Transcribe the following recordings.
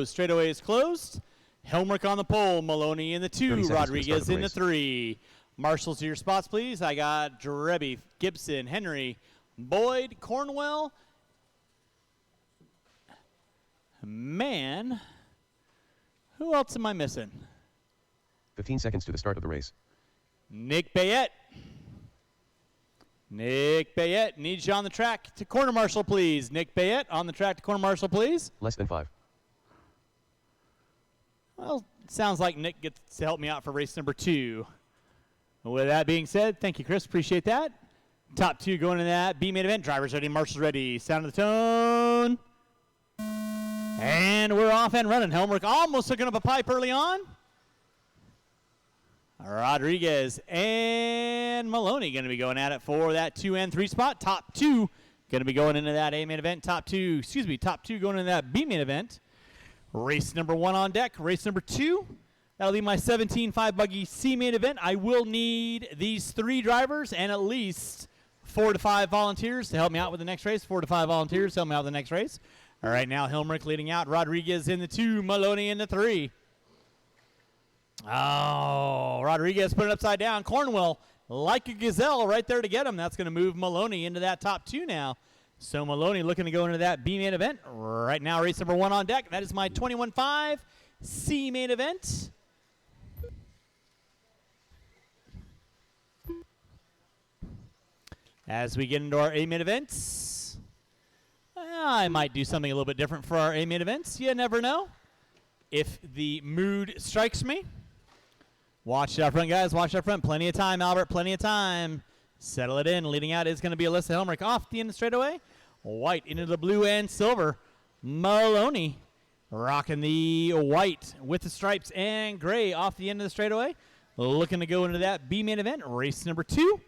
closed. Straightaway is closed. Helmrich on the pole. Maloney in the 2. Rodriguez in the 3. Marshals to your spots, please. I got Drebbie, Gibson, Henry, Boyd, Cornwell, Mann. Who else am I missing? 15 seconds to the start of the race. Nick Bayette. Nick Bayette needs you on the track to corner marshal, please. Nick Bayette on the track to corner marshal, please. Less than 5. Well, sounds like Nick gets to help me out for race number 2. With that being said, thank you, Chris. Appreciate that. Top 2 going into that B main event. Drivers ready, marshals ready. Sound of the tone. And we're off and running. Helmrich almost hooking up a pipe early on. Rodriguez and Maloney going to be going at it for that 2 and 3 spot. Top 2 going to be going into that A main event. Top 2 going into that B main event. Race number 1 on deck. Race number 2. That'll be my 17.5 buggy C main event. I will need these 3 drivers and at least 4 to 5 volunteers to help me out with the next race. 4 to 5 volunteers to help me out with the next race. All right, now Helmrich leading out. Rodriguez in the 2. Maloney in the 3. Oh, Rodriguez put it upside down. Cornwell, like a gazelle, right there to get him. That's going to move Maloney into that top 2 now. So Maloney looking to go into that B main event. Right now, race number 1 on deck. That is my 21.5 C main event. As we get into our A main events, I might do something a little bit different for our A main events. You never know. If the mood strikes me. Watch it out front, guys. Watch it out front. Plenty of time, Albert. Plenty of time. Settle it in. Leading out is going to be Alyssa Helmrich off the end of the straightaway. White into the blue and silver. Maloney rocking the white with the stripes and gray off the end of the straightaway. Looking to go into that B main event. Race number 2.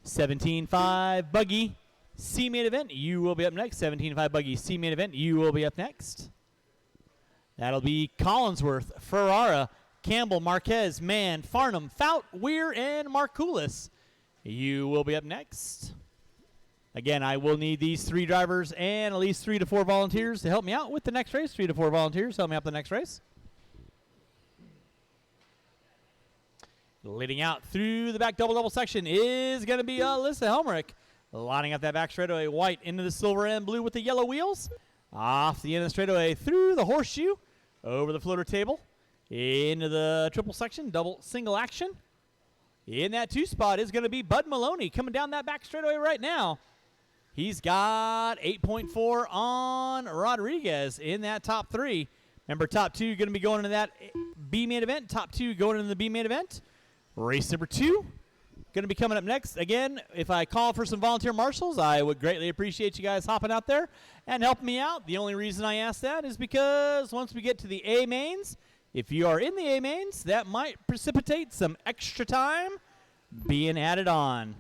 17.5 buggy C main event. You will be up next. 17.5 buggy C main event. You will be up next. That'll be Collinsworth, Ferrara, Campbell, Marquez, Mann, Farnham, Fout, Weir, and Markoulis. You will be up next. Again, I will need these 3 drivers and at least 3 to 4 volunteers to help me out with the next race. 3 to 4 volunteers to help me out with the next race. Leading out through the back double section is going to be Alyssa Helmrich. Lining up that back straightaway, white into the silver and blue with the yellow wheels. Off the end of the straightaway through the horseshoe, over the floater table, into the triple section, double single action. In that 2 spot is going to be Bud Maloney coming down that back straightaway right now. He's got 8.4 on Rodriguez in that top 3. Remember, top 2 going to be going into that B main event. Top 2 going into the B main event. Race number 2 going to be coming up next. Again, if I call for some volunteer marshals, I would greatly appreciate you guys hopping out there and helping me out. The only reason I ask that is because once we get to the A mains, if you are in the A mains, that might precipitate some extra time being added on.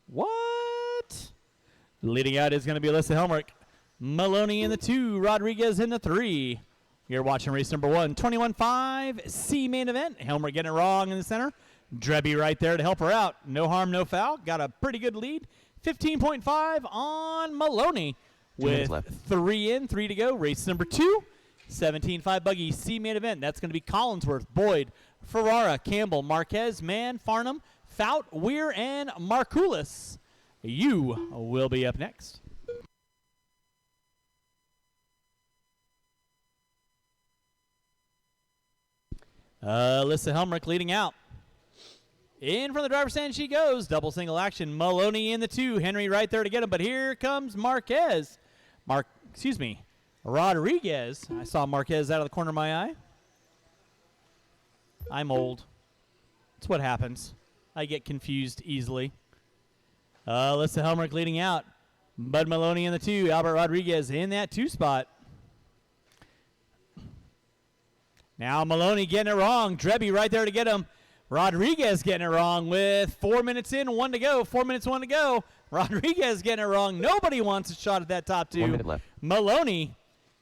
What? Leading out is going to be Alyssa Helmrich. Maloney in the 2, Rodriguez in the 3. You're watching race number 1, 21.5 C main event. Helmrich getting it wrong in the center. Drebbie right there to help her out. No harm, no foul. Got a pretty good lead. 15.5 on Maloney with 3 in, 3 to go. Race number 2, 17.5 buggy C main event. That's going to be Collinsworth, Boyd, Ferrara, Campbell, Marquez, Mann, Farnham, Fout, Weir, and Markoulis. You will be up next. Alyssa Helmrich leading out. In from the driver's stand she goes. Double single action. Maloney in the 2. Henry right there to get him. But here comes Rodriguez. I saw Marquez out of the corner of my eye. I'm old. That's what happens. I get confused easily. Alyssa Helmrich leading out. Bud Maloney in the 2. Albert Rodriguez in that 2 spot. Now Maloney getting it wrong. Drebbie right there to get him. Rodriguez getting it wrong with 4 minutes in, 1 to go. 4 minutes, 1 to go. Rodriguez getting it wrong. Nobody wants a shot at that top 2. 1 minute left. Maloney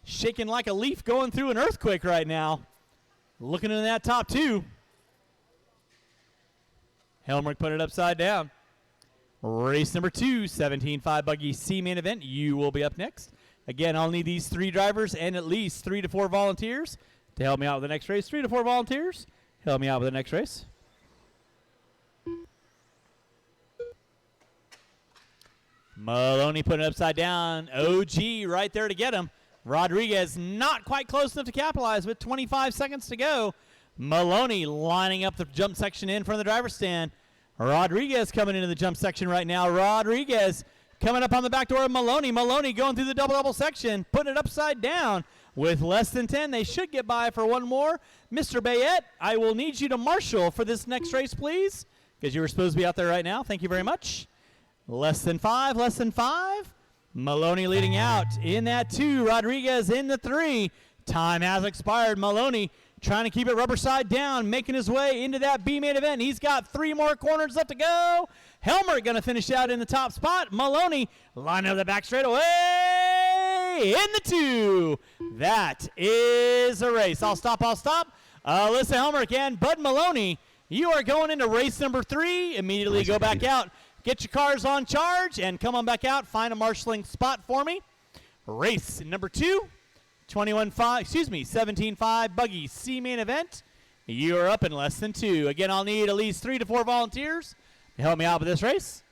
shaking like a leaf going through an earthquake right now. Looking in that top 2. Helmrich put it upside down. Race number 2, 17.5 buggy C main event. You will be up next. Again, I'll need these 3 drivers and at least 3 to 4 volunteers to help me out with the next race. 3 to 4 volunteers, help me out with the next race. Maloney putting it upside down. OG right there to get him. Rodriguez not quite close enough to capitalize with 25 seconds to go. Maloney lining up the jump section in front of the driver's stand. Rodriguez coming into the jump section right now. Rodriguez coming up on the back door of Maloney. Maloney going through the double-double section, putting it upside down. With less than 10, they should get by for one more. Mr. Bayette, I will need you to marshal for this next race, please, because you were supposed to be out there right now. Thank you very much. Less than 5, less than 5. Maloney leading out in that 2. Rodriguez in the 3. Time has expired. Maloney trying to keep it rubber side down, making his way into that B main event. He's got 3 more corners left to go. Helmer going to finish out in the top spot. Maloney lining up the back straightaway in the 2. That is a race. I'll stop. Alyssa Helmer and Bud Maloney, you are going into race number 3. Immediately go back out. Get your cars on charge and come on back out. Find a marshaling spot for me. Race number 2, 17.5 buggy C main event. You are up in less than 2. Again, I'll need at least 3 to 4 volunteers to help me out with this race.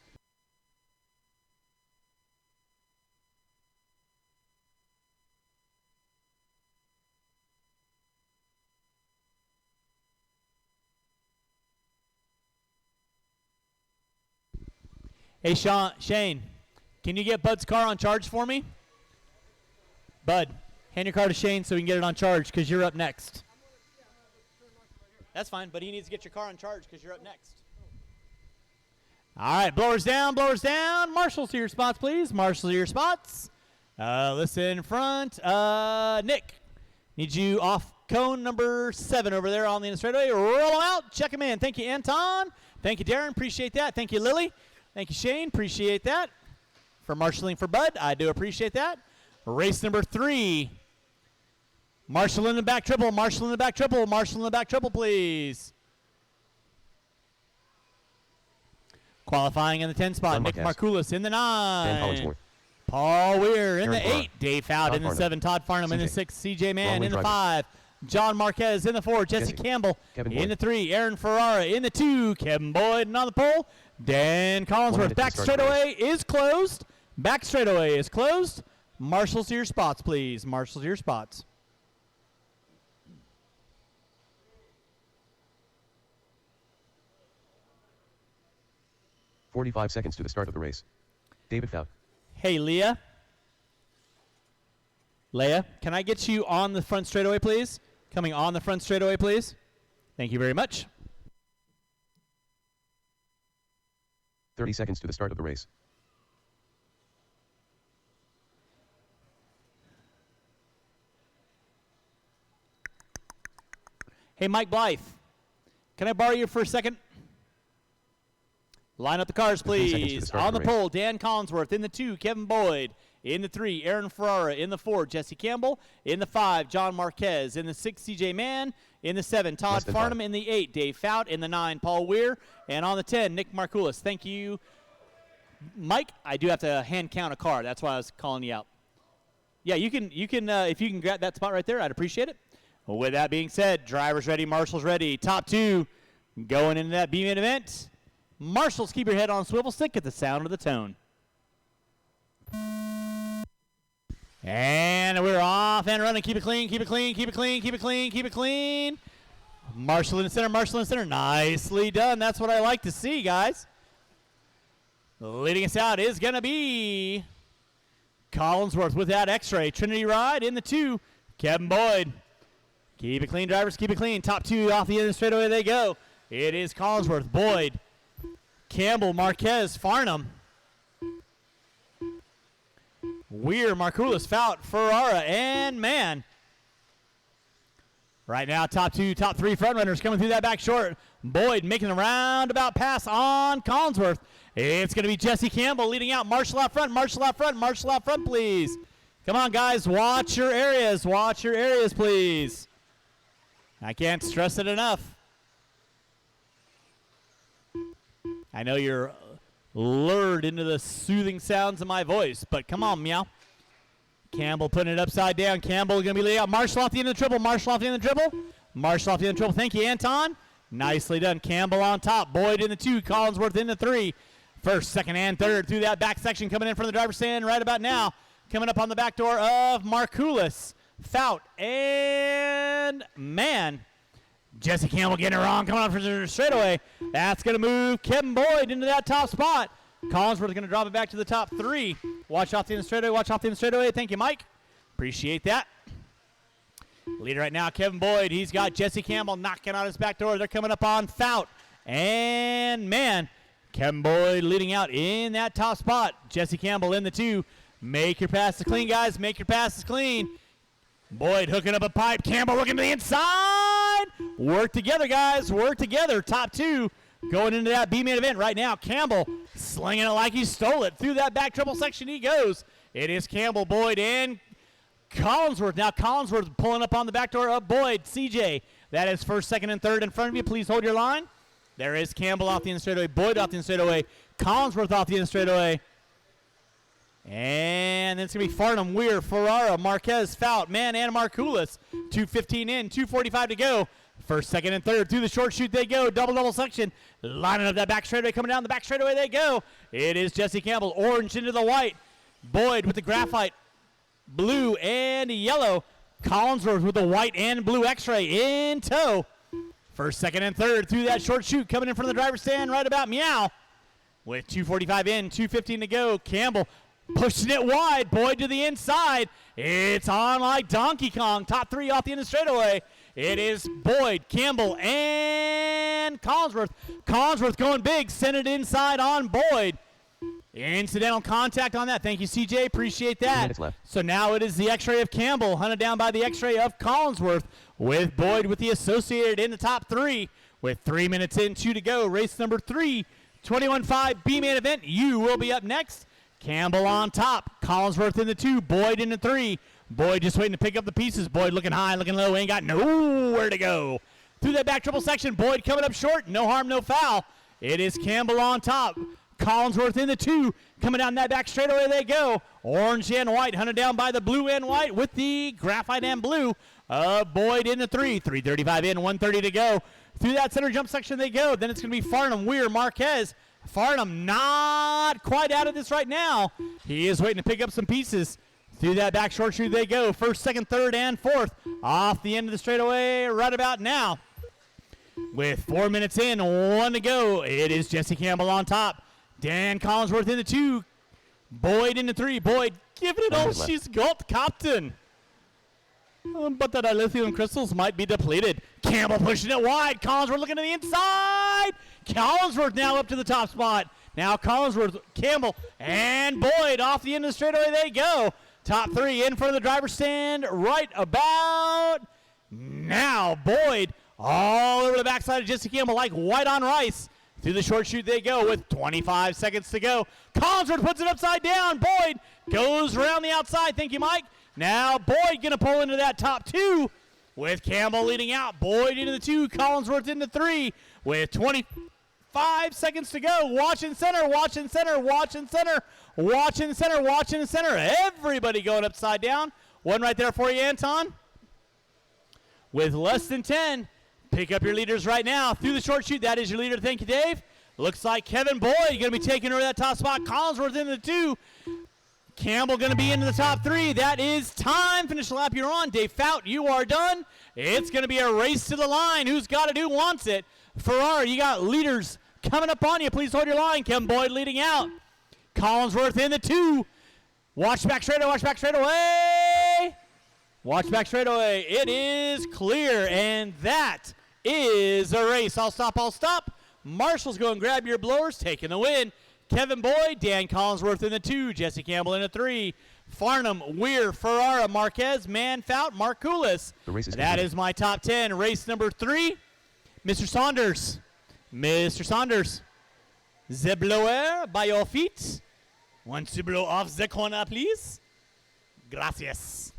Hey, Shane, can you get Bud's car on charge for me? Bud, hand your car to Shane so we can get it on charge because you're up next. That's fine, but he needs to get your car on charge because you're up next. All right, blowers down. Marshals to your spots, please. Marshals to your spots. Listen in front. Nick, need you off cone number 7 over there on the straightaway. Roll them out. Check them in. Thank you, Anton. Thank you, Darren. Appreciate that. Thank you, Lily. Thank you, Shane. Appreciate that. For marshaling for Bud, I do appreciate that. Race number 3. Marshall in the back triple, please. Qualifying in the 10 spot, Nick Markoulis in the 9. Paul Weir in the 8. Dave Fowd in the 7. Todd Farnham in the 6. CJ Mann in the 5. John Marquez in the 4. Jesse Campbell in the 3. Aaron Ferrara in the 2. Kevin Boyd on the pole. Dan Collinsworth. Back straightaway is closed. Marshals to your spots, please. 45 seconds to the start of the race. David Fowd. Hey, Leah, can I get you on the front straightaway, please? Coming on the front straightaway, please. Thank you very much. 30 seconds to the start of the race. Hey, Mike Blythe, can I borrow you for a second? Line up the cars, please. On the pole, Dan Collinsworth. In the 2, Kevin Boyd. In the 3, Aaron Ferrara. In the 4, Jesse Campbell. In the 5, John Marquez. In the 6, CJ Mann. In the 7, Todd Farnham. In the 8, Dave Fowd. In the 9, Paul Weir. And on the 10, Nick Markoulis. Thank you, Mike. I do have to hand count a car. That's why I was calling you out. Yeah, you can. If you can grab that spot right there, I'd appreciate it. With that being said, drivers ready, marshals ready. Top 2 going into that B-main event. Marshals, keep your head on a swivel stick at the sound of the tone. And we're off and running. Keep it clean. Marshall in the center. Nicely done. That's what I like to see, guys. Leading us out is going to be Collinsworth with that X-ray. Trinity Ride in the 2. Kevin Boyd. Keep it clean, drivers. Keep it clean. Top 2 off the end of the straightaway they go. It is Collinsworth, Boyd, Campbell, Marquez, Farnham, Weir, Markoulis, Fowd, Ferrara, and Mann. Right now, top 2, top 3 front runners coming through that back short. Boyd making the roundabout pass on Collinsworth. It's going to be Jesse Campbell leading out. Marshall out front, please. Come on, guys. Watch your areas, please. I can't stress it enough. I know you're lured into the soothing sounds of my voice, but come on, meow. Campbell putting it upside down. Campbell going to be leading out. Marshall off the end of the triple. Marshall off the end of the triple. Marshall off the end of the triple. Thank you, Anton. Nicely done. Campbell on top. Boyd in the 2. Collinsworth in the 3. First, second, and third through that back section coming in from the driver's stand right about now. Coming up on the back door of Markoulis. Fout. And man. Jesse Campbell getting it wrong. Coming on for the straightaway. That's going to move Kevin Boyd into that top spot. Collinsworth is going to drop it back to the top 3. Watch off the end of the straightaway. Watch off the end of the straightaway. Thank you, Mike. Appreciate that. Leader right now, Kevin Boyd. He's got Jesse Campbell knocking on his back door. They're coming up on Fout. And, man, Kevin Boyd leading out in that top spot. Jesse Campbell in the 2. Make your passes clean, guys. Make your passes clean. Boyd hooking up a pipe. Campbell looking to the inside. Work together, guys. Work together. Top 2 going into that B-main event right now. Campbell slinging it like he stole it. Through that back triple section he goes. It is Campbell, Boyd, and Collinsworth. Now Collinsworth pulling up on the back door of Boyd. CJ, that is first, second, and third in front of you. Please hold your line. There is Campbell off the end straightaway. Boyd off the end straightaway. Collinsworth off the end straightaway. And then it's going to be Farnham, Weir, Ferrara, Marquez, Fout, Man, and Markoulis. 2:15 in, 2:45 to go. First, second, and third through the short shoot they go. Double section. Lining up that back straightaway. Coming down the back straightaway they go. It is Jesse Campbell. Orange into the white. Boyd with the graphite. Blue and yellow. Collinsworth with the white and blue x-ray in tow. First, second, and third through that short shoot. Coming in from the driver's stand right about meow. With 2:45 in, 2:15 to go. Campbell pushing it wide. Boyd to the inside. It's on like Donkey Kong. Top 3 off the end of the straightaway. It is Boyd, Campbell, and Collinsworth. Collinsworth going big. Send it inside on Boyd. Incidental contact on that. Thank you, CJ. Appreciate 2 that. minutes left. So now it is the x-ray of Campbell, hunted down by the x-ray of Collinsworth, with Boyd with the associated in the top 3. With 3 minutes in, 2 to go. Race number 3, 21.5 B-main event. You will be up next. Campbell on top. Collinsworth in the 2. Boyd in the 3. Boyd just waiting to pick up the pieces. Boyd looking high, looking low. Ain't got nowhere to go. Through that back triple section. Boyd coming up short. No harm, no foul. It is Campbell on top. Collinsworth in the 2. Coming down that back straightaway they go. Orange and white. Hunted down by the blue and white with the graphite and blue. Boyd in the 3. 3:35 in. 1:30 to go. Through that center jump section they go. Then it's going to be Farnham, Weir, Marquez. Farnham not quite out of this right now. He is waiting to pick up some pieces. Through that back short shoot they go. First, second, third, and fourth. Off the end of the straightaway right about now. With 4 minutes in, 1 to go. It is Jesse Campbell on top. Dan Collinsworth in the 2. Boyd in the 3. Boyd giving it all she's got, Captain. But the dilithium crystals might be depleted. Campbell pushing it wide. Collinsworth looking to the inside. Collinsworth now up to the top spot. Now Collinsworth, Campbell, and Boyd off the end of the straightaway they go. Top 3 in front of the driver's stand right about now. Boyd all over the backside of Jesse Campbell like white on rice. Through the short shoot they go with 25 seconds to go. Collinsworth puts it upside down. Boyd goes around the outside. Thank you, Mike. Now Boyd going to pull into that top 2 with Campbell leading out. Boyd into the 2, Collinsworth into 3 with 25 seconds to go. Watching center, watching center, watching center, watching center, watching center. Everybody going upside down. One right there for you, Anton. With less than 10, pick up your leaders right now. Through the short shoot, that is your leader. Thank you, Dave. Looks like Kevin Boyd going to be taking over that top spot. Collinsworth into the 2. Campbell going to be into the top 3. That is time. Finish the lap you're on. Dave Fout, you are done. It's going to be a race to the line. Who's got it? Who wants it? Ferrara, you got leaders coming up on you. Please hold your line. Kevin Boyd leading out. Collinsworth in the 2. Watch back straight away. Watch back straight away. Watch back straight away. It is clear, and that is a race. I'll stop. I'll stop. Marshall's going to grab your blowers, taking the win. Kevin Boyd, Dan Collinsworth in the 2, Jesse Campbell in the 3, Farnham, Weir, Ferrara, Marquez, Man, Fout, Markoulis. That is my top 10. Race number 3, Mr. Saunders. Mr. Saunders. The blower by your feet. Want to blow off the corner, please? Gracias.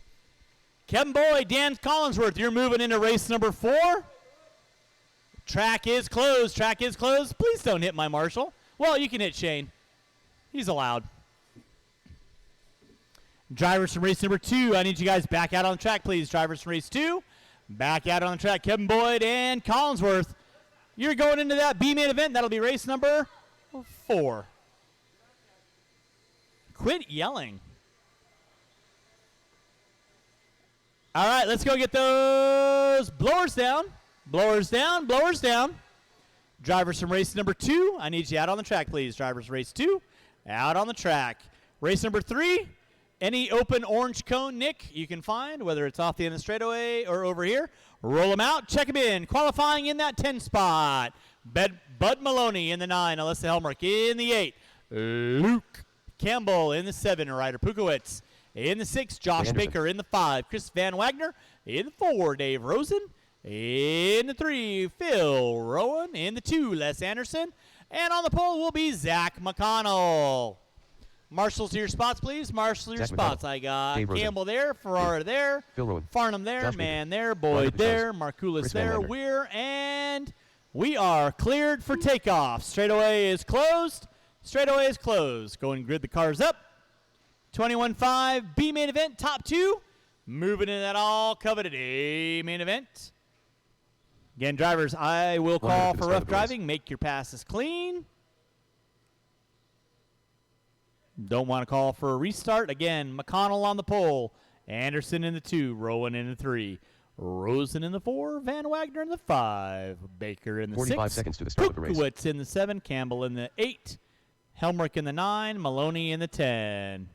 Kevin Boyd, Dan Collinsworth, you're moving into race number 4. Track is closed. Track is closed. Please don't hit my Marshall. Well, you can hit Shane. He's allowed. Drivers from race number 2, I need you guys back out on the track, please. Drivers from race 2, back out on the track. Kevin Boyd and Collinsworth, you're going into that B-main event. That'll be race number 4. Quit yelling. All right, let's go get those blowers down. Blowers down, blowers down. Drivers from race number 2, I need you out on the track, please. Drivers race 2, out on the track. Race number 3, any open orange cone, Nick, you can find, whether it's off the end of the straightaway or over here. Roll them out, check them in. Qualifying in that 10 spot. Bud Maloney in the 9, Alyssa Helmrich in the 8. Luke Campbell in the 7, Ryder Pukowitz in the 6. Josh Baker in the 5. Chris Van Wagner in the 4. Dave Rosen in the 3. Phil Rowan in the 2. Les Anderson. And on the pole will be Zach McConnell. Marshals to your spots, please. Marshals to your spots. I got Campbell there, Ferrara there, Phil Rowan, Farnham there, Josh Mann Baker, there, Boyd there, Markulis Chris there, Van Wagner. Weir, and we are cleared for takeoff. Straightaway is closed. Straightaway is closed. Go and grid the cars up. 21.5 B main event, top 2. Moving into that all coveted A main event. Again, drivers, I will call for rough driving. Make your passes clean. Don't want to call for a restart. Again, McConnell on the pole. Anderson in the 2. Rowan in the 3. Rosen in the 4. Van Wagner in the 5. Baker in the 6. 45 seconds to the start of the race. Pukowitz in the 7. Campbell in the 8. Helmrich in the 9. Maloney in the 10.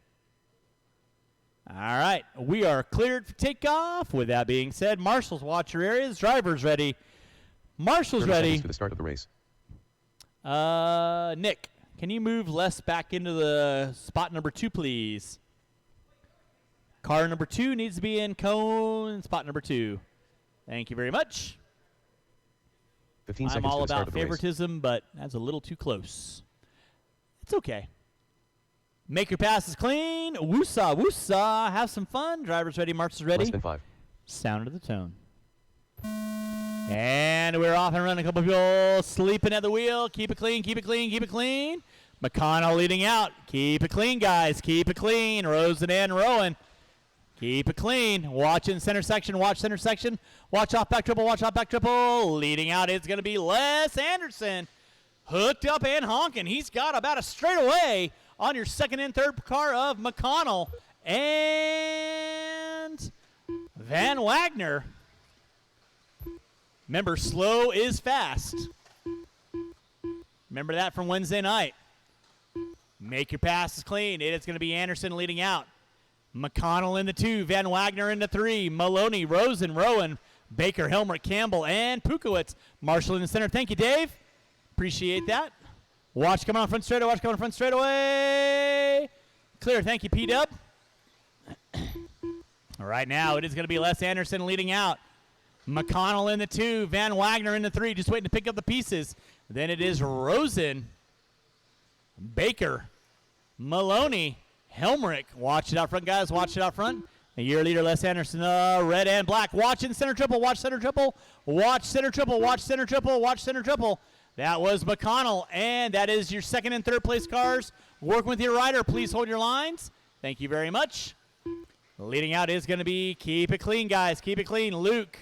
All right. We are cleared for takeoff. With that being said, marshals, watch your areas. Drivers ready. Marshals 30 ready. seconds to the start of the race. Nick, can you move Les back into the spot number 2, please? Car number 2 needs to be in cone spot number 2. Thank you very much. 15 I'm seconds all to the start about of the race. favoritism, but that's a little too close. It's okay. Make your passes clean. Woosah, woosah. Have some fun. Drivers ready, marshals ready. Less than 5. Sound of the tone. And we're off and running. A couple people sleeping at the wheel. Keep it clean, keep it clean, keep it clean. McConnell leading out. Keep it clean, guys. Keep it clean. Rosen and Rowan. Keep it clean. Watch in center section. Watch center section. Watch off back triple. Watch off back triple. Leading out is going to be Les Anderson. Hooked up and honking. He's got about a straightaway on your second and third car of McConnell and Van Wagner. Remember, slow is fast. Remember that from Wednesday night. Make your passes clean. It is going to be Anderson leading out. McConnell in the 2. Van Wagner in the 3. Maloney, Rosen, Rowan, Baker, Helmrich, Campbell, and Pukowitz. Marshall in the center. Thank you, Dave. Appreciate that. Watch coming on front straightaway. Watch coming on front straightaway. Clear. Thank you, P-Dub. Right now, it is going to be Les Anderson leading out. McConnell in the 2. Van Wagner in the 3. Just waiting to pick up the pieces. Then it is Rosen, Baker, Maloney, Helmrich. Watch it out front, guys. Watch it out front. And your leader, Les Anderson, red and black. Watch in center triple. Watch center triple. Watch center triple. Watch center triple. Watch center triple. That was McConnell. And that is your second and third place cars. Working with your rider. Please hold your lines. Thank you very much. Leading out is going to be, keep it clean, guys. Keep it clean. Luke.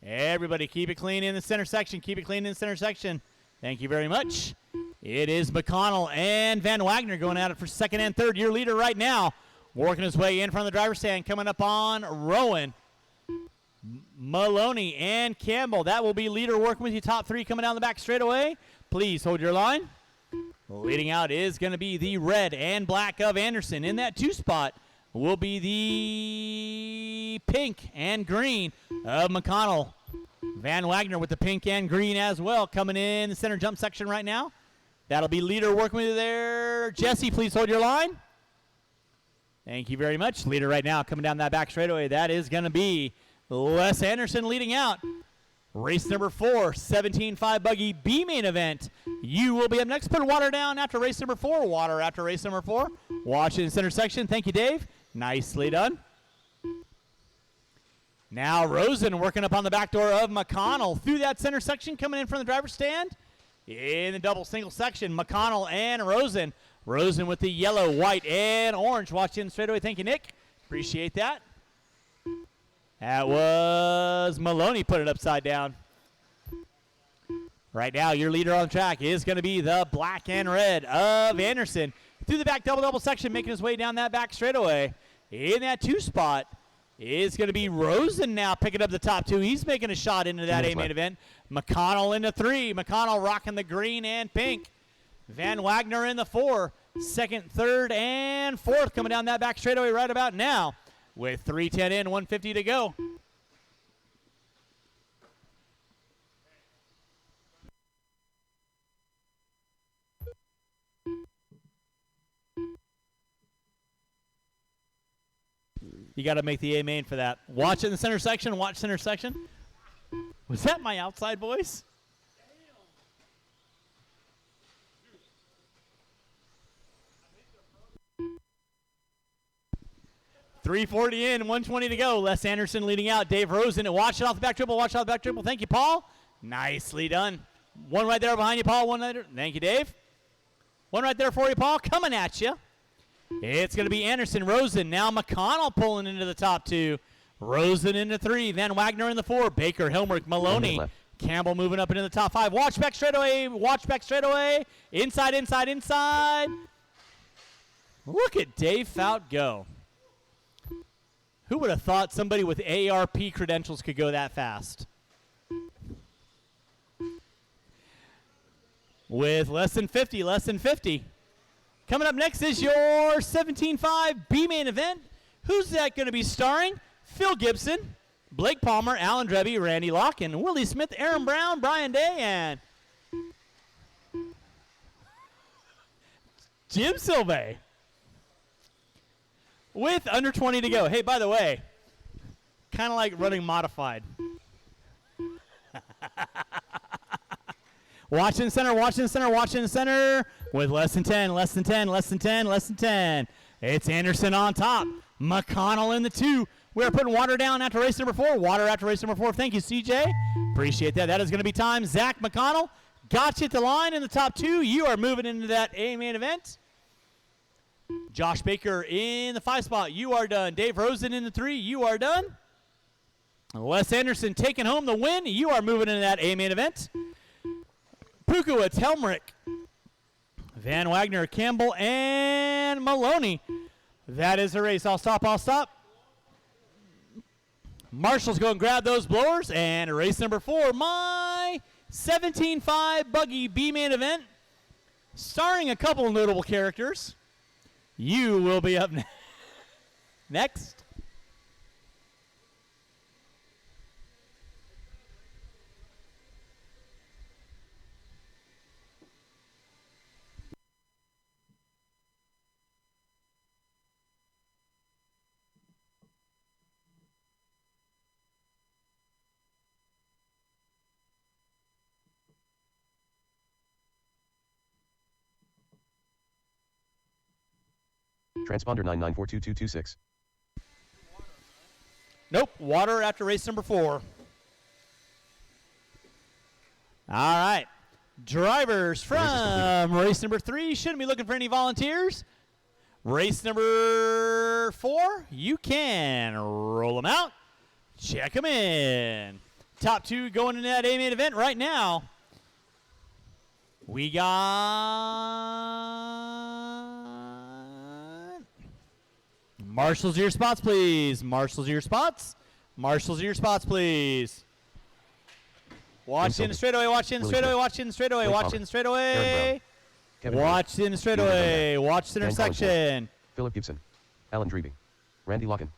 Everybody keep it clean in the center section. Keep it clean in the center section. Thank you very much. It is McConnell and Van Wagner going at it for second and third. Your leader right now, working his way in front of the driver's stand, coming up on Rowan, Maloney, and Campbell. That will be leader working with you, top 3 coming down the back straightaway. Please hold your line. Leading out is going to be the red and black of Anderson. In that 2 spot will be the pink and green of McConnell. Van Wagner with the pink and green as well, coming in the center jump section right now. That'll be leader working with you there. Jesse, please hold your line. Thank you very much. Leader right now coming down that back straightaway. That is going to be Les Anderson leading out. Race number 4, 17.5 buggy B main event. You will be up next. Put water down after race number 4. Water after race number 4. Watch in the center section. Thank you, Dave. Nicely done. Now Rosen working up on the back door of McConnell through that center section, coming in from the driver's stand. In the double single section, McConnell and Rosen Rosen with the yellow, white, and orange. Watch in straightaway. Thank you, Nick. Appreciate that. That was Maloney put it upside down. Right now, your leader on track is going to be the black and red of Anderson. Through the back double section, making his way down that back straightaway. In that 2 spot is going to be Rosen now picking up the top 2. He's making a shot into that A-main event. McConnell in the 3. McConnell rocking the green and pink. Van Wagner in the 4. Second, third, and 4th coming down that back straightaway right about now. With 3:10 in, 150 to go. You got to make the A main for that. Watch in the center section. Watch center section. Was that my outside voice? 340 in, 120 to go. Les Anderson leading out. Dave Rosen. Watch it off the back triple. Watch out the back triple. Thank you, Paul. Nicely done. One right there behind you, Paul. One right there. Thank you, Dave. One right there for you, Paul. Coming at you. It's going to be Anderson, Rosen. Now McConnell pulling into the top 2. Rosen into 3. Van Wagner in the 4. Baker, Helmrich, Maloney. Campbell moving up into the top 5. Watch back straightaway. Watch back straightaway. Inside, inside, inside. Look at Dave Fout go. Who would have thought somebody with ARP credentials could go that fast? With less than 50, less than 50. Coming up next is your 17.5 B main event. Who's that going to be starring? Phil Gibson, Blake Palmer, Alan Dreby, Randy Locken, Willie Smith, Aaron Brown, Brian Day, and Jim Sylvie. With under 20 to go. Hey, by the way, kind of like running modified. Watch in center, watch in center, watch in center. With less than 10, less than 10, less than 10, less than 10. It's Anderson on top. McConnell in the 2. We're putting water down after race number 4. Water after race number 4. Thank you, CJ. Appreciate that. That is going to be time. Zach McConnell got you at the line in the top 2. You are moving into that A main event. Josh Baker in the 5 spot. You are done. Dave Rosen in the 3. You are done. Les Anderson taking home the win. You are moving into that A main event. Pukowitz, Helmrich, Van Wagner, Campbell, and Maloney. That is the race. I'll stop. I'll stop. Marshall's going to grab those blowers. And race number 4, my 17.5 buggy B main event, starring a couple of notable characters. You will be up next. Transponder 99422226. Nope, water after race number 4. All right. Drivers from race number 3 shouldn't be looking for any volunteers. Race number 4, you can roll them out. Check them in. Top 2 going into that A-main event right now. We got marshals your spots, please. Marshals your spots. Marshals your spots, please. Watch in the straightaway, watch in the straightaway, watch in the straightaway, watch in the straightaway. Watch in the straightaway, watch the intersection. Philip Gibson, Alan Dreby, Randy Locken.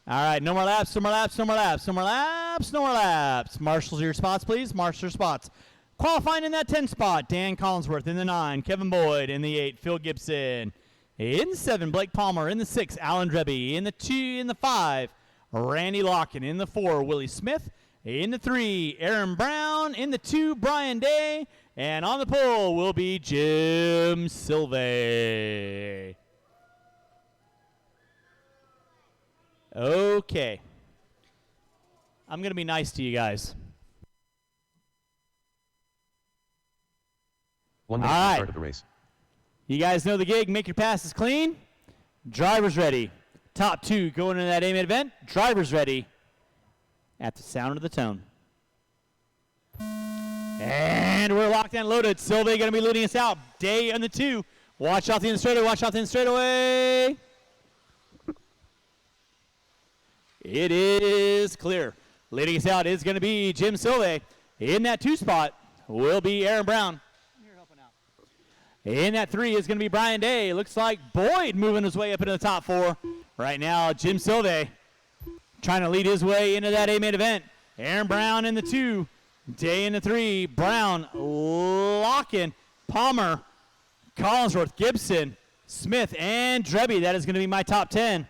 All right, no more laps, no more laps, no more laps, no more laps, no more laps. Marshals your spots, please. Marshals your spots. Qualifying in that 10 spot, Dan Collinsworth in the 9, Kevin Boyd in the 8, Phil Gibson in the 7, Blake Palmer in the 6, Alan Dreby in the 2, in the 5, Randy Locken in the 4, Willie Smith in the 3, Aaron Brown in the 2, Brian Day, and on the pole will be Jim Sylvie. Okay. I'm going to be nice to you guys. 1 minute to All the right. start of the race. You guys know the gig. Make your passes clean. Drivers ready. Top 2 going into that A-main event. Drivers ready. At the sound of the tone. And we're locked and loaded. Silve going to be leading us out. Day on the 2. Watch out the end straightaway. Watch out the end straightaway. It is clear. Leading us out is going to be Jim Silve. In that 2 spot will be Aaron Brown. In that 3 is going to be Brian Day. Looks like Boyd moving his way up into the top 4. Right now, Jim Silve trying to lead his way into that A-main event. Aaron Brown in the 2. Day in the 3. Brown, Locken, Palmer, Collinsworth, Gibson, Smith, and Drebby. That is going to be my top 10.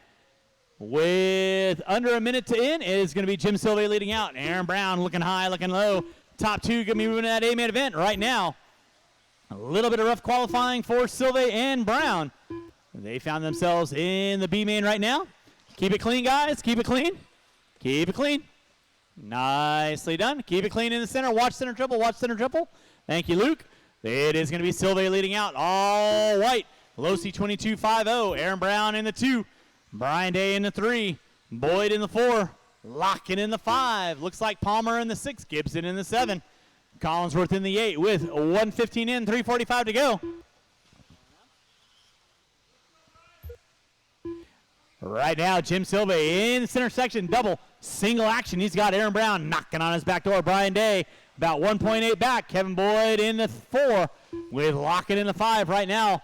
With under a minute to end, it is going to be Jim Silve leading out. Aaron Brown looking high, looking low. Top 2 going to be moving to that A-main event right now. A little bit of rough qualifying for Silve and Brown. They found themselves in the B-main right now. Keep it clean, guys. Keep it clean. Keep it clean. Nicely done. Keep it clean in the center. Watch center triple. Watch center triple. Thank you, Luke. It is going to be Silve leading out. All white. Losi 22.50. Aaron Brown in the 2. Brian Day in the 3. Boyd in the 4. Locken in the 5. Looks like Palmer in the 6. Gibson in the 7. Collinsworth in the 8 with 1:15 in, 3:45 to go. Right now, Jim Silve in the center section, double, single action. He's got Aaron Brown knocking on his back door. Brian Day about 1.8 back. Kevin Boyd in the 4 with Lockett in the 5 right now.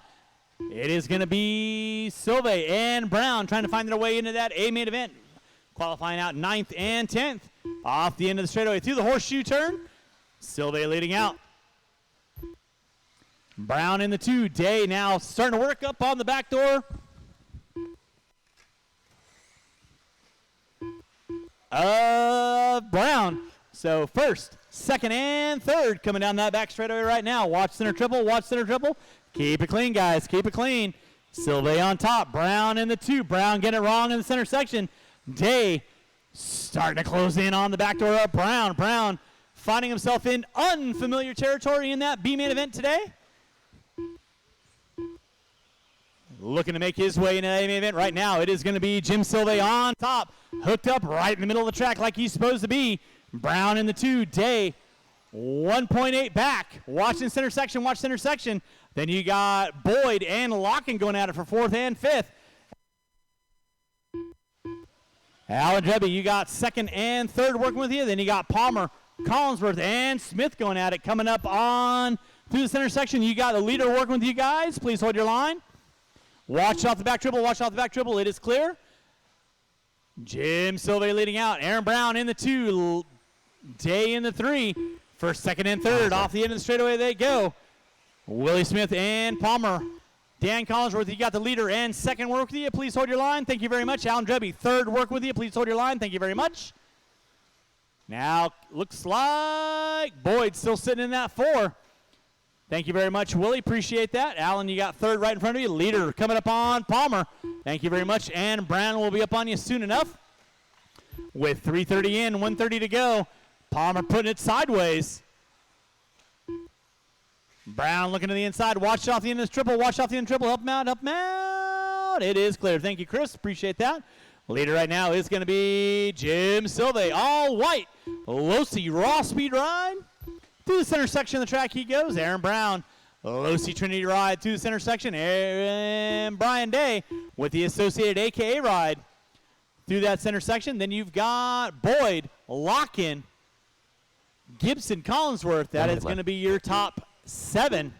It is going to be Silve and Brown trying to find their way into that A-main event. Qualifying out 9th and 10th. Off the end of the straightaway through the horseshoe turn. Silve leading out. Brown in the 2. Day now starting to work up on the back door. Brown. So first, second, and third coming down that back straightaway right now. Watch center triple. Watch center triple. Keep it clean, guys. Keep it clean. Silve on top. Brown in the 2. Brown getting it wrong in the center section. Day starting to close in on the back door of Brown. Brown finding himself in unfamiliar territory in that B-main event today. Looking to make his way into the A-main event right now. It is going to be Jim Silve on top. Hooked up right in the middle of the track like he's supposed to be. Brown in the 2. Day 1.8 back. Watching center section. Watch center section. Then you got Boyd and Locken going at it for 4th and 5th. Alan Drebby, you got 2nd and 3rd working with you. Then you got Palmer, Collinsworth, and Smith going at it. Coming up on through the center section, you got the leader working with you guys. Please hold your line. Watch off the back triple. Watch off the back triple. It is clear. Jim Silve leading out. Aaron Brown in the 2. Day in the 3. For 2nd and 3rd. Off the end of the straightaway they go. Willie Smith and Palmer. Dan Collinsworth, you got the leader and 2nd work with you. Please hold your line. Thank you very much. Alan Drebby, 3rd work with you. Please hold your line. Thank you very much. Now, looks like Boyd still sitting in that 4. Thank you very much, Willie. Appreciate that. Alan, you got 3rd right in front of you. Leader coming up on Palmer. Thank you very much. And Brown will be up on you soon enough. With 3:30 in, 1:30 to go. Palmer putting it sideways. Brown looking to the inside. Watch off the end of this triple. Watch off the end of the triple. Help him out. Help him out. It is clear. Thank you, Chris. Appreciate that. Leader right now is going to be Jim Silve. All white. Losi raw speed ride. Through the center section of the track he goes. Aaron Brown. Losi Trinity ride through the center section. And Brian Day with the associated AKA ride through that center section. Then you've got Boyd, Locken, Gibson, Collinsworth. That is going to be your top 7.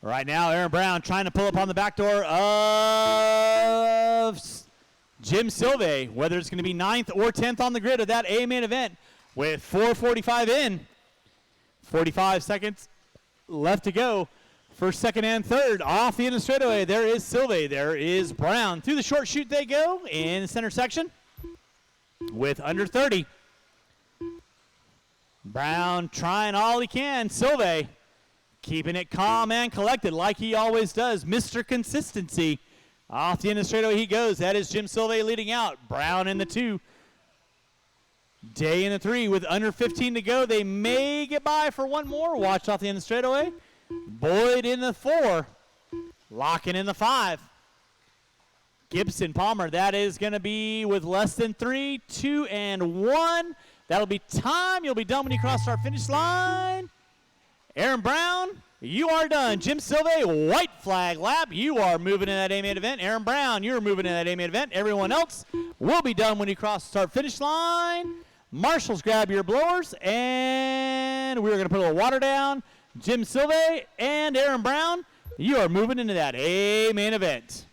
Right now, Aaron Brown trying to pull up on the back door of Jim Silve, whether it's going to be 9th or 10th on the grid of that A-main event with 4:45 in. 45 seconds left to go for 2nd and 3rd. Off the end of the straightaway, there is Silve. There is Brown. Through the short chute they go in the center section with under 30. Brown trying all he can. Silve keeping it calm and collected like he always does. Mr. Consistency. Off the end of the straightaway he goes. That is Jim Silve leading out. Brown in the 2. Day in the 3 with under 15 to go. They may get by for one more. Watch off the end of the straightaway. Boyd in the 4. Locking in the 5. Gibson Palmer, that is going to be with less than 3, 2, and 1. That'll be time. You'll be done when you cross start finish line. Aaron Brown, you are done. Jim Silve, white flag lap. You are moving in that A-main event. Aaron Brown, you're moving in that A-main event. Everyone else will be done when you cross start finish line. Marshals, grab your blowers, and we're going to put a little water down. Jim Silve and Aaron Brown, you are moving into that A-main event.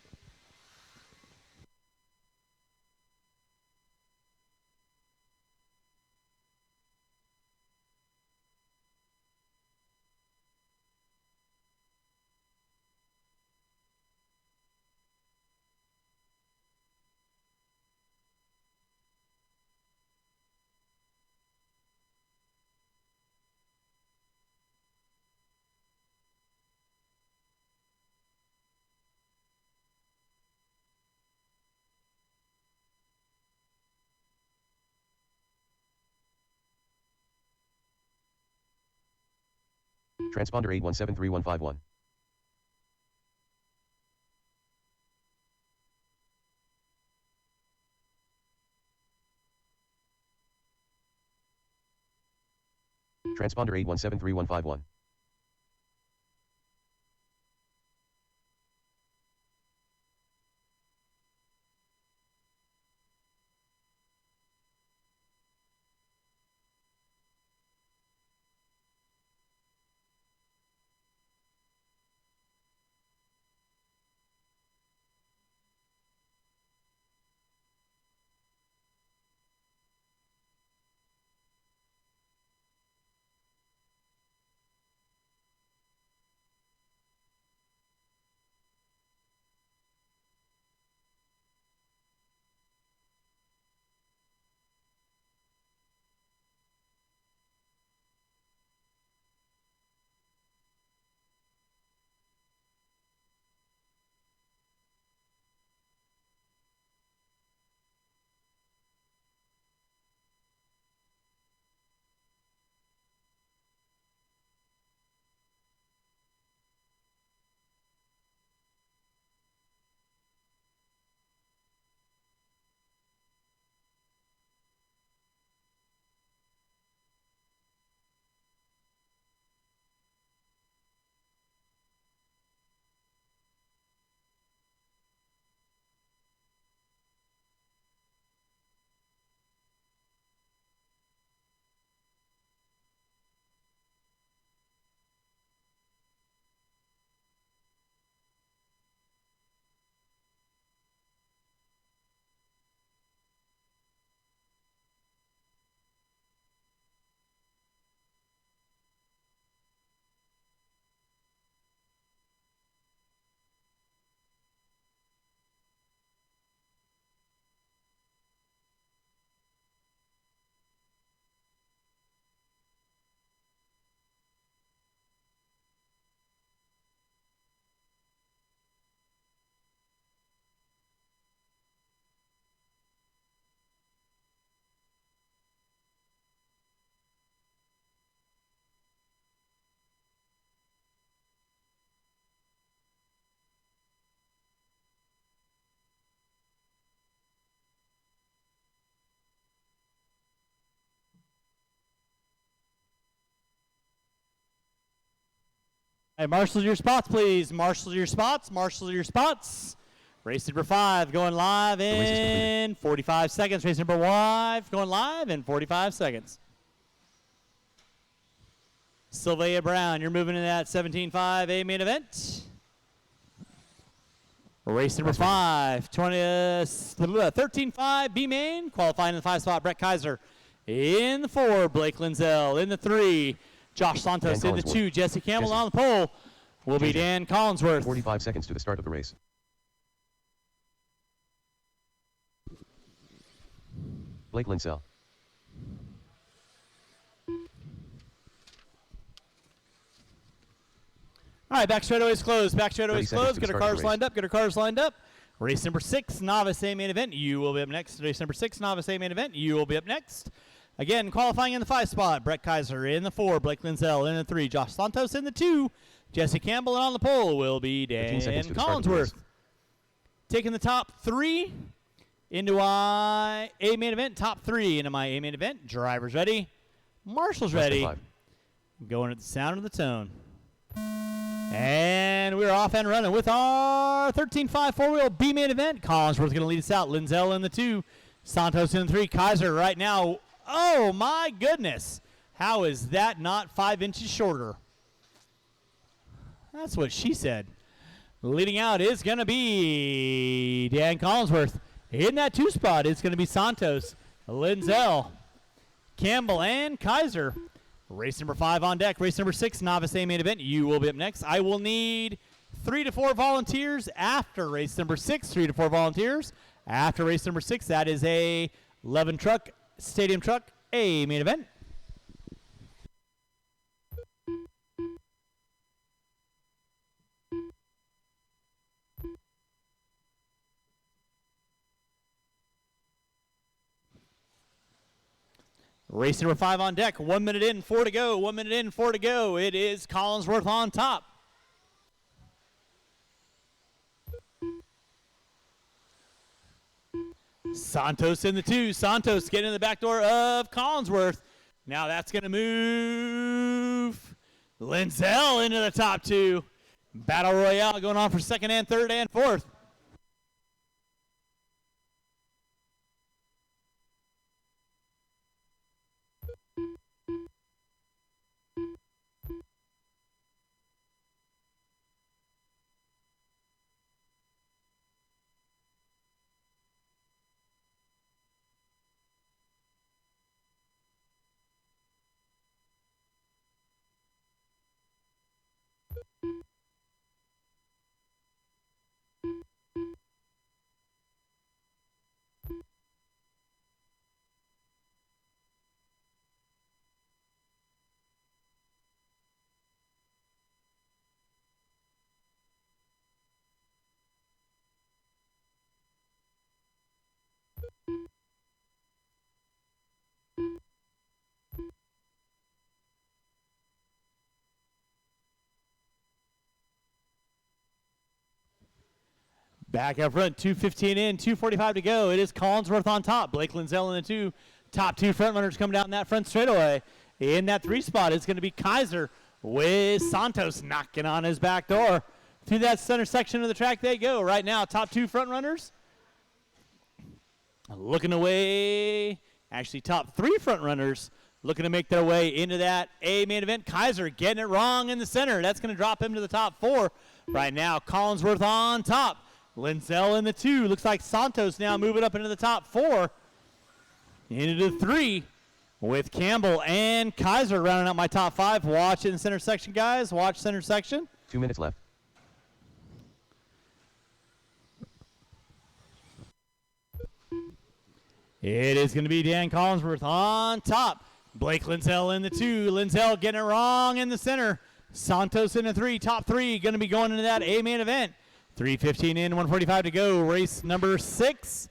Transponder 8173151. Transponder 8173151. Hey, marshals your spots, please. Marshals your spots. Marshals your spots. Race number 5 going live in 45 seconds. Race number 5 going live in 45 seconds. Sylvia Brown, you're moving in that 17.5 A main event. Race number 5, 13.5 B main. Qualifying in the 5 spot, Brett Kaiser. In the 4, Blake Linzel. In the 3, Josh Santos. In the 2, Jesse Campbell. On the pole will be Dan Collinsworth. 45 seconds to the start of the race. Blake Linzel. All right, back straightaway is closed. Back straightaway is closed. Get our cars lined up. Get our cars lined up. Race number 6, novice A main event. You will be up next. Race number 6, novice A main event. You will be up next. Again, qualifying in the 5 spot, Brett Kaiser in the 4, Blake Lindsell in the 3, Josh Santos in the 2, Jesse Campbell, and on the pole will be 15 seconds Dan to the start of the race. Collinsworth. Taking the top 3 into my A main event, top 3 into my A main event. Drivers ready, marshals Less than ready. 5. Going at the sound of the tone. And we're off and running with our 13.5 four-wheel B main event. Collinsworth going to lead us out. Lindsell in the 2, Santos in the 3. Kaiser right now. Oh, my goodness. How is that not 5 inches shorter? That's what she said. Leading out is going to be Dan Collinsworth. In that 2 spot, it's going to be Santos, Lindsell, Campbell, and Kaiser. Race number 5 on deck. Race number 6, novice A main event. You will be up next. I will need 3 to 4 volunteers after race number 6. 3 to 4 volunteers after race number 6. That is a 11 truck, stadium truck, A main event. Race number 5 on deck. 1 minute in, 4 to go. 1 minute in, 4 to go. It is Collinsworth on top. Santos in the 2. Santos getting in the back door of Collinsworth. Now that's going to move Lindsell into the top 2. Battle Royale going on for 2nd and 3rd and 4th. Back up front, 2:15 in, 2:45 to go. It is Collinsworth on top. Blake Lindsell in the 2. Top 2 front runners come down that front straightaway. In that 3 spot, it's going to be Kaiser with Santos knocking on his back door. Through that center section of the track they go. Right now, top 2 front runners looking away. Actually, top 3 front runners looking to make their way into that A main event. Kaiser getting it wrong in the center. That's going to drop him to the top 4. Right now, Collinsworth on top. Lindsell in the 2. Looks like Santos now moving up into the top 4. Into the 3 with Campbell and Kaiser rounding out my top 5. Watch in the center section, guys. Watch center section. 2 minutes left. It is going to be Dan Collinsworth on top. Blake Lindsell in the 2. Lindsell getting it wrong in the center. Santos in the 3. Top 3 going to be going into that A main event. 3:15 in, 1:45 to go. Race number 6.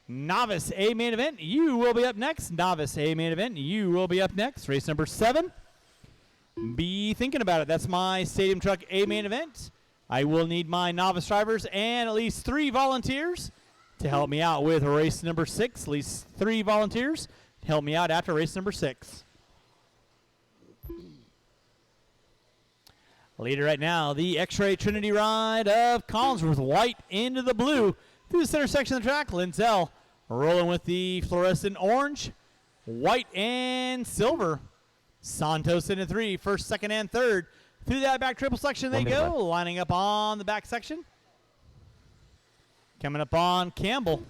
Novice A main event. You will be up next. Novice A main event. You will be up next. Race number 7. Be thinking about it. That's my stadium truck A main event. I will need my novice drivers and at least 3 volunteers to help me out with race number 6. At least 3 volunteers to help me out after race number 6. Leader right now, the X-Ray Trinity ride of Collinsworth. White into the blue through the center section of the track. Lindsell rolling with the fluorescent orange, white, and silver. Santos in the 3, 1st, 2nd, and 3rd. Through that back triple section they go, left. lining up on the back section. Coming up on Campbell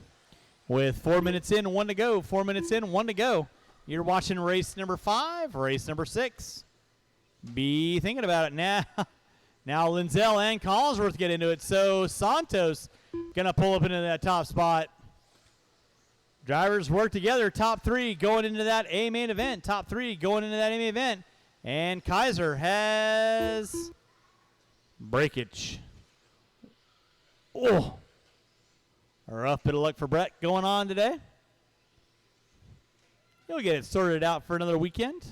with 4 minutes in, 1 to go. 4 minutes in, 1 to go. You're watching race number 5, race number 6. Be thinking about it now. Now Lindsell and Collinsworth get into it. So Santos going to pull up into that top spot. Drivers work together. Top 3 going into that A main event. Top 3 going into that A main event. And Kaiser has breakage. Oh. A rough bit of luck for Brett going on today. He'll get it sorted out for another weekend.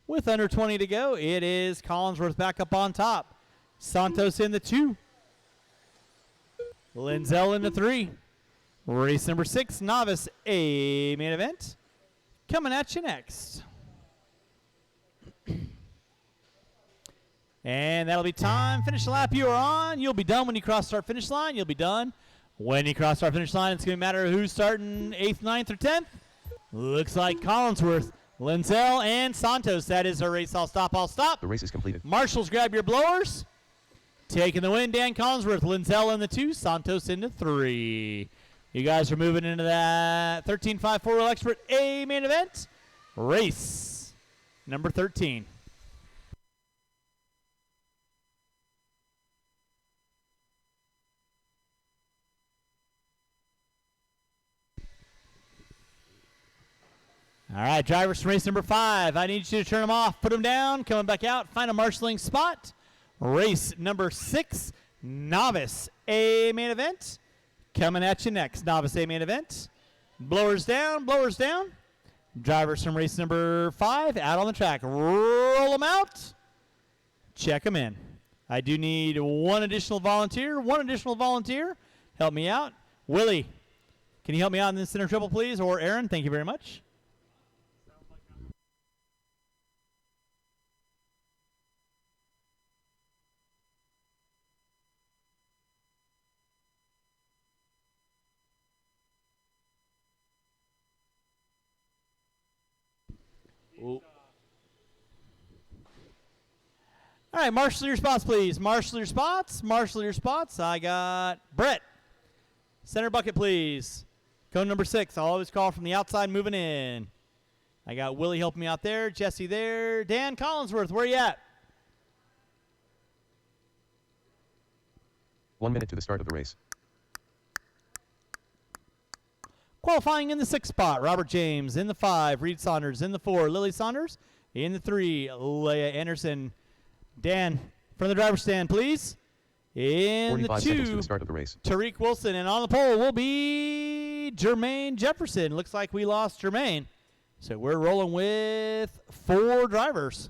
With under 20 to go, it is Collinsworth back up on top. Santos in the 2. Linzel in the 3. Race number 6, Novice A main event. Coming at you next. And that'll be time. Finish the lap you are on. You'll be done when you cross start finish line. You'll be done when you cross start finish line. It's going to matter who's starting 8th, 9th, or 10th. Looks like Collinsworth, Linzel, and Santos. That is our race. I'll stop. The race is completed. Marshals, grab your blowers. Taking the win, Dan Collinsworth. Linzel in the 2, Santos in the 3. You guys are moving into that 13.5 4-wheel expert A main event. Race number 13. All right, drivers from race number 5. I need you to turn them off, put them down, coming back out, find a marshalling spot. Race number 6, Novice A main event. Coming at you next, Novice A main event. Blowers down, blowers down. Drivers from race number 5 out on the track. Roll them out. Check them in. I do need one additional volunteer. Help me out. Willie, can you help me out in the center triple, please? Or Aaron, thank you very much. Ooh. All right, marshal your spots, please. Marshal your spots. I got Brett. Center bucket, please. Cone number 6. I'll always call from the outside moving in. I got Willie helping me out there. Jesse there. Dan Collinsworth, where you at? 1 minute to the start of the race. Qualifying in the 6th spot, Robert James. In the 5, Reed Saunders. In the 4, Lily Saunders. In the 3, Leia Anderson. Dan, from the driver's stand, please. In the 2, seconds to the start of the race. Tariq Wilson. And on the pole will be Jermaine Jefferson. Looks like we lost Jermaine. So we're rolling with 4 drivers.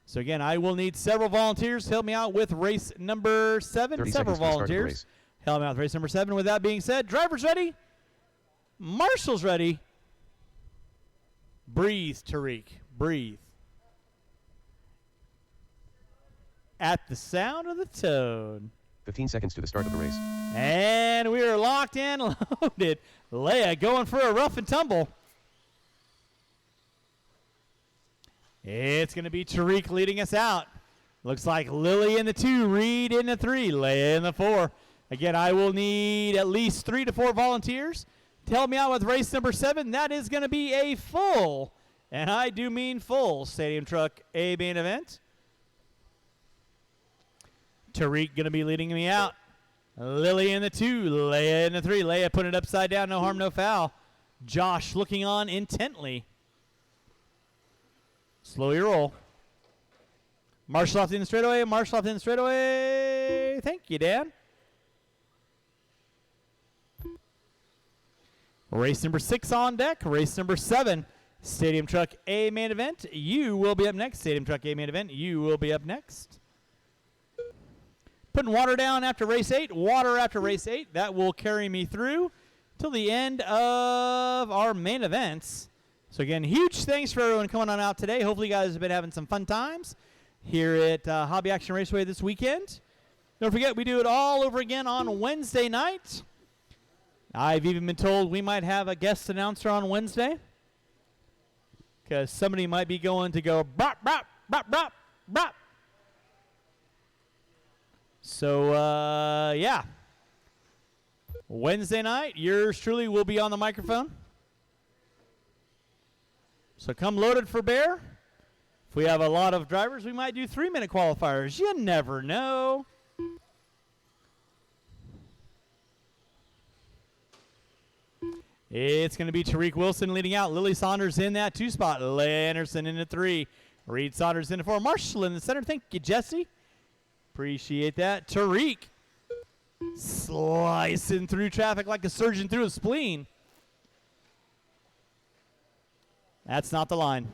So again, I will need several volunteers to help me out with race number 7. Several volunteers. Help me out with race number 7. With that being said, drivers ready? Marshall's ready. Breathe, Tariq. Breathe. At the sound of the tone. 15 seconds to the start of the race. And we are locked and loaded. Leia going for a rough and tumble. It's going to be Tariq leading us out. Looks like Lily in the 2, Reed in the 3, Leia in the 4. Again, I will need at least 3 to 4 volunteers. Help me out with race number 7. That is going to be a full, and I do mean full, Stadium Truck A main event. Tariq going to be leading me out. Lily in the 2, Leia in the 3. Leia putting it upside down, no harm, no foul. Josh looking on intently. Slow your roll. Marshall off in the straightaway. Thank you, Dan. Race number 6 on deck. Race number 7, Stadium Truck A main event. You will be up next. Stadium Truck A main event. You will be up next. Putting water down after race 8. Water after race 8. That will carry me through till the end of our main events. So again, huge thanks for everyone coming on out today. Hopefully you guys have been having some fun times here at Hobby Action Raceway this weekend. Don't forget, we do it all over again on Wednesday night. I've even been told we might have a guest announcer on Wednesday because somebody might be going to go bop, bop, bop, bop, bop. So, yeah. Wednesday night, yours truly will be on the microphone. So come loaded for bear. If we have a lot of drivers, we might do 3-minute qualifiers. You never know. It's going to be Tariq Wilson leading out. Lily Saunders in that 2 spot. Leia Anderson in the 3. Reed Saunders in the 4. Marshall in the center. Thank you, Jesse. Appreciate that. Tariq slicing through traffic like a surgeon through a spleen. That's not the line.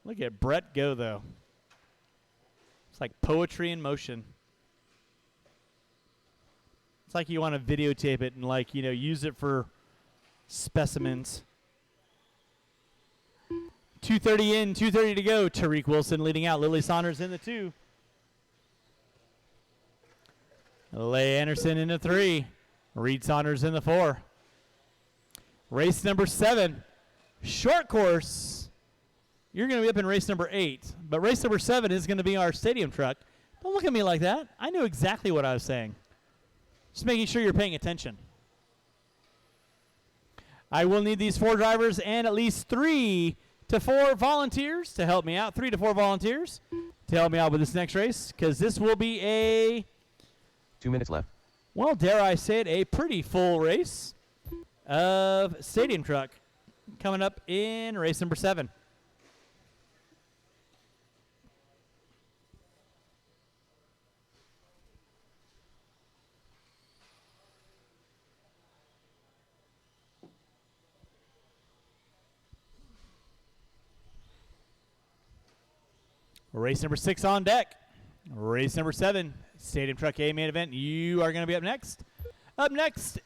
Look at Brett go, though. It's like poetry in motion. It's like you want to videotape it and, like, you know, use it for specimens. 2:30 in, 2:30 to go. Tariq Wilson leading out. Lily Saunders in the 2. Leia Anderson in the 3. Reed Saunders in the 4. Race number 7. Short course. You're going to be up in race number 8. But race number 7 is going to be our stadium truck. Don't look at me like that. I knew exactly what I was saying. Just making sure you're paying attention. I will need these 4 drivers and at least 3 to 4 volunteers to help me out. 3 to 4 volunteers to help me out with this next race, because this will be a 2 minutes left. well, dare I say it, a pretty full race of stadium truck coming up in race number 7. Race number 6 on deck. Race number 7, Stadium Truck A main event. You are going to be up next. Up next,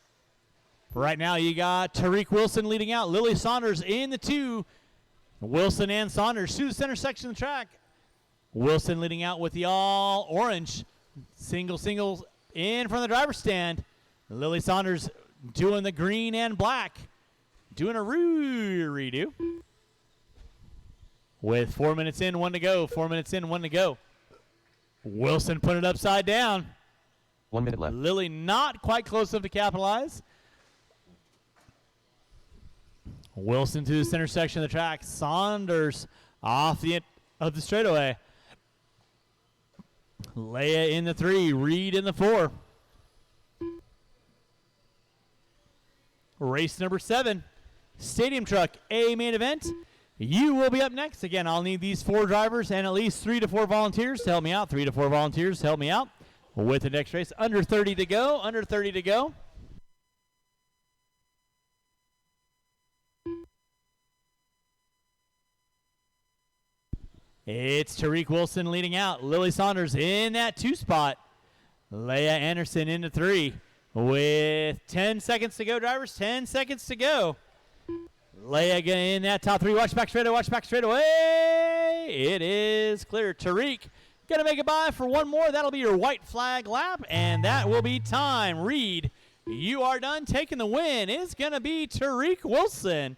right now you got Tariq Wilson leading out. Lily Saunders in the 2. Wilson and Saunders to the center section of the track. Wilson leading out with the all orange. Singles in front of the driver's stand. Lily Saunders doing the green and black. Doing a redo. With 4 minutes in, 1 to go. 4 minutes in, 1 to go. Wilson put it upside down. 1 minute left. Lily not quite close enough to capitalize. Wilson to the center section of the track. Saunders off the end of the straightaway. Leia in the 3. Reed in the 4. Race number 7. Stadium Truck A main event. You will be up next. Again, I'll need these 4 drivers and at least 3 to 4 volunteers to help me out. 3 to 4 volunteers to help me out with the next race. Under 30 to go. Under 30 to go. It's Tariq Wilson leading out. Lily Saunders in that 2 spot. Leia Anderson into 3 with 10 seconds to go, drivers. 10 seconds to go. Leia in that top 3. Watch back straight away. Watch back straight away. It is clear. Tariq going to make it by for 1 more. That'll be your white flag lap, and that will be time. Reed, you are done. Taking the win is going to be Tariq Wilson.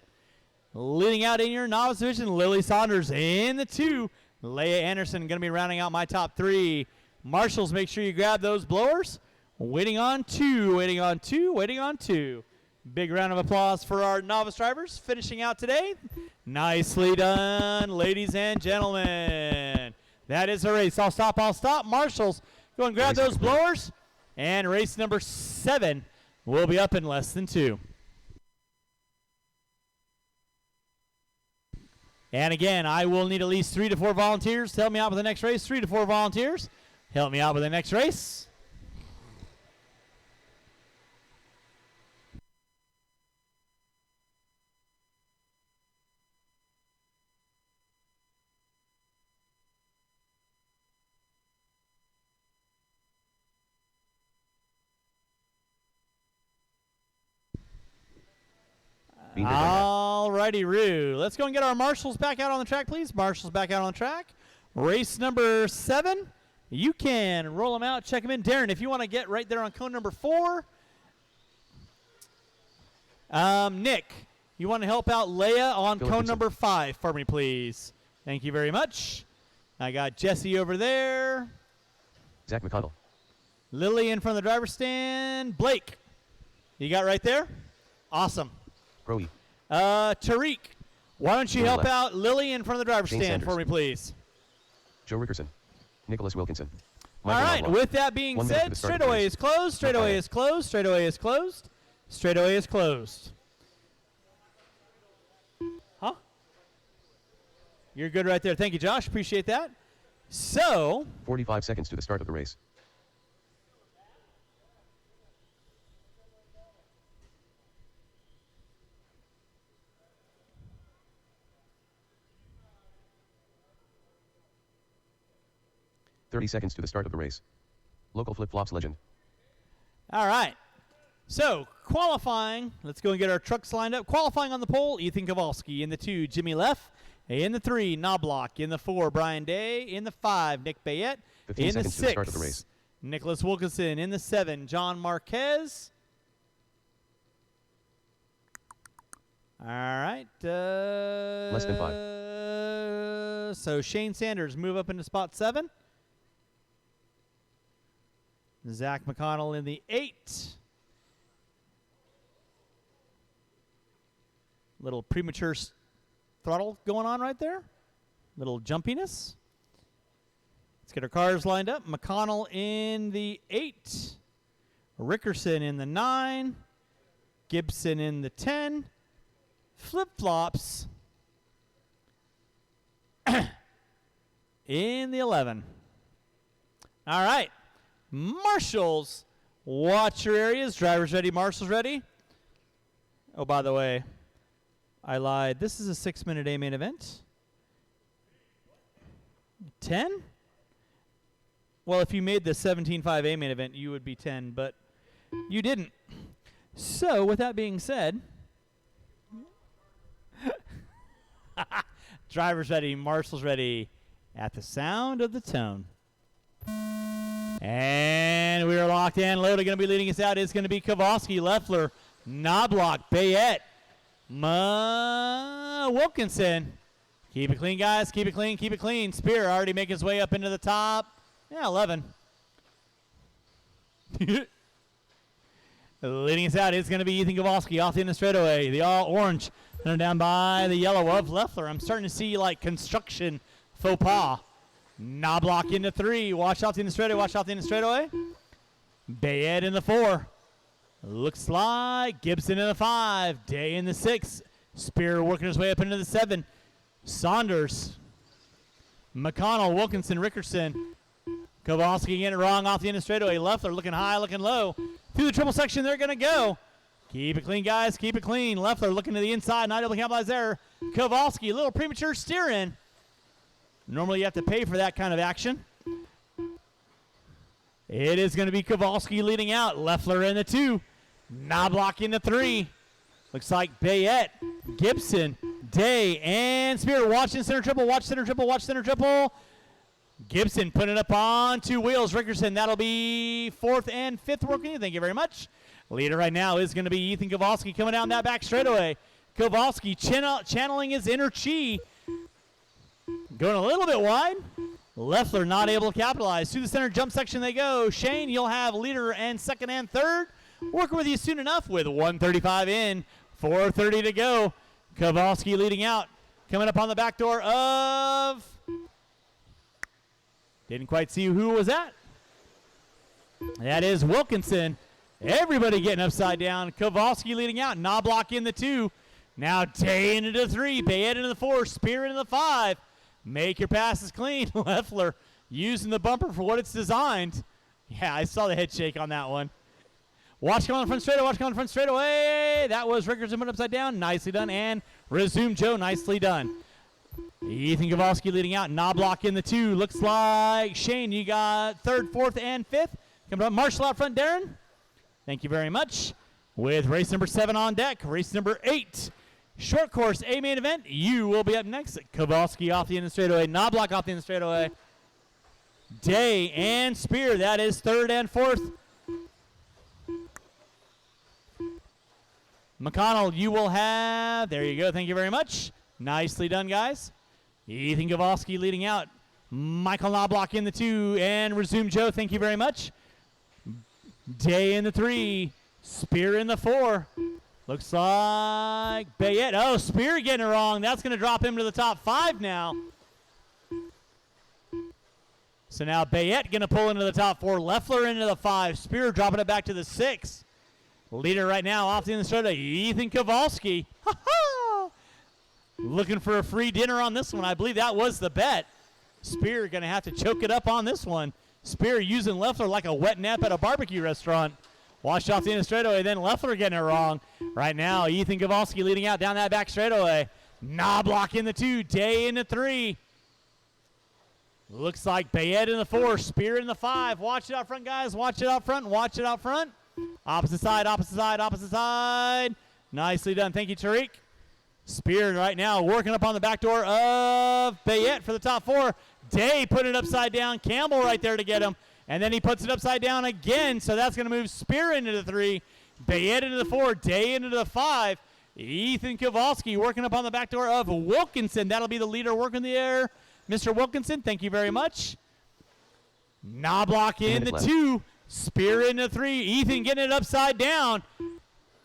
Leading out in your novice division, Lily Saunders in the 2. Leia Anderson going to be rounding out my top 3. Marshals, make sure you grab those blowers. Waiting on 2. Waiting on 2. Waiting on 2. Big round of applause for our novice drivers finishing out today. Nicely done, ladies and gentlemen. That is a race. I'll stop. Marshals, go and grab those blowers. And race number 7 will be up in less than 2. And again, I will need at least 3 to 4 volunteers to help me out with the next race. 3 to 4 volunteers. Help me out with the next race. All righty, Roo. Let's go and get our marshals back out on the track, please. Marshals back out on the track. Race number 7. You can roll them out, check them in. Darren, if you want to get right there on cone number 4. Nick, you want to help out Leia on cone number 5 for me, please. Thank you very much. I got Jesse over there. Zach McConnell. Lily in front of the driver's stand. Blake, you got right there? Awesome. Crowe. Tariq, why don't you help out Lily in front of the driver's Shane stand Sanders. for me, please? Joe Rickerson. Nicholas Wilkinson. All right, with that being said, straightaway is closed, straightaway is closed, straightaway is closed, straightaway is closed. Huh? You're good right there. Thank you, Josh. Appreciate that. So, 45 seconds to the start of the race. 30 seconds to the start of the race. Local flip-flops legend. All right. So, qualifying. Let's go and get our trucks lined up. Qualifying on the pole, Ethan Kowalski. In the 2, Jimmy Leff. In the 3, Knobloch. In the 4, Brian Day. In the 5, Nick Bayette. 15 In the seconds to the start of the 6, race. Nicholas Wilkinson. In the 7, John Marquez. All right. Less than 5. So Shane Sanders move up into spot 7. Zach McConnell in the 8. Little premature throttle going on right there. Little jumpiness. Let's get our cars lined up. McConnell in the 8. Rickerson in the 9. Gibson in the 10. Flip-flops in the 11. All right. Marshals, watch your areas. Drivers ready, marshals ready. Oh, by the way, I lied. This is a 6-minute A main event. 10? Well, if you made the 17.5 A main event, you would be 10, but you didn't. So, with that being said, drivers ready, marshals ready, at the sound of the tone. And we are locked in. Loaded. Going to be leading us out is going to be Kowalski, Leffler, Knobloch, Bayette, Wilkinson. Keep it clean, guys. Keep it clean. Keep it clean. Spear already making his way up into the top. Yeah, 11. Leading us out is going to be Ethan Kowalski off the end of straightaway. The all orange. They're down by the yellow of Leffler. I'm starting to see like construction faux pas. Knobloch into 3. Watch out the end of straightaway. Watch out the end of straightaway. Bayette in the 4. Looks like Gibson in the 5. Day in the 6. Spear working his way up into the 7. Saunders. McConnell, Wilkinson, Rickerson. Kowalski getting it wrong off the end of straightaway. Leffler looking high, looking low. Through the triple section, they're going to go. Keep it clean, guys. Keep it clean. Leffler looking to the inside. Not able to capitalize there. Kowalski, a little premature steering. Normally you have to pay for that kind of action. It is going to be Kowalski leading out. Leffler in the 2. Knobloch in the 3. Looks like Bayette, Gibson, Day, and Spear. Watching center triple. Watch center triple. Watch center triple. Gibson putting it up on 2 wheels. Rickerson, that'll be 4th and 5th working. Thank you very much. Leader right now is going to be Ethan Kowalski coming down that back straightaway. Kowalski channeling his inner chi. Going a little bit wide. Leffler not able to capitalize. To the center jump section they go. Shane, you'll have leader and 2nd and 3rd. Working with you soon enough with 1:35 in. 4:30 to go. Kowalski leading out. Coming up on the back door of... Didn't quite see who was that. That is Wilkinson. Everybody getting upside down. Kowalski leading out. Knobloch in the 2. Now Day into the 3. Bayette into the 4. Spear into the 5. Make your passes clean. Leffler using the bumper for what it's designed. Yeah, I saw the head shake on that one. Watch coming on the front straightaway. Watch coming on the front straightaway. That was Rickerson put upside down. Nicely done. And Resume Joe. Nicely done. Ethan Kowalski leading out. Knobloch in the 2. Looks like Shane, you got 3rd, 4th, and 5th. Coming up, Marshall out front, Darren. Thank you very much. With race number 7 on deck. Race number 8. Short course A main event. You will be up next. Kowalski off the end of the straightaway. Knobloch off the end of the straightaway. Day and Spear. That is 3rd and 4th. McConnell, you will have. There you go. Thank you very much. Nicely done, guys. Ethan Kowalski leading out. Michael Knobloch in the 2. And Resume Joe. Thank you very much. Day in the 3. Spear in the 4. Looks like Bayette. Oh, Spear getting it wrong. That's going to drop him to the top 5 now. So now Bayette going to pull into the top 4. Leffler into the 5. Spear dropping it back to the 6. Leader right now off the end of the straightaway, Ethan Kowalski. Looking for a free dinner on this one. I believe that was the bet. Spear going to have to choke it up on this one. Spear using Leffler like a wet nap at a barbecue restaurant. Watch off the end of the straightaway, then Leffler getting it wrong. Right now, Ethan Kowalski leading out down that back straightaway. Knobloch in the 2, Day in the 3. Looks like Bayette in the 4, Spear in the 5. Watch it out front, guys. Watch it out front. Watch it out front. Opposite side, opposite side, opposite side. Nicely done. Thank you, Tariq. Spear right now working up on the back door of Bayette for the top 4. Day putting it upside down. Campbell right there to get him. And then he puts it upside down again. So that's going to move Spear into the 3. Bayette into the 4. Day into the 5. Ethan Kowalski working up on the back door of Wilkinson. That'll be the leader working the air. Mr. Wilkinson, thank you very much. Knobloch in the 2. Spear in the 3. Ethan getting it upside down.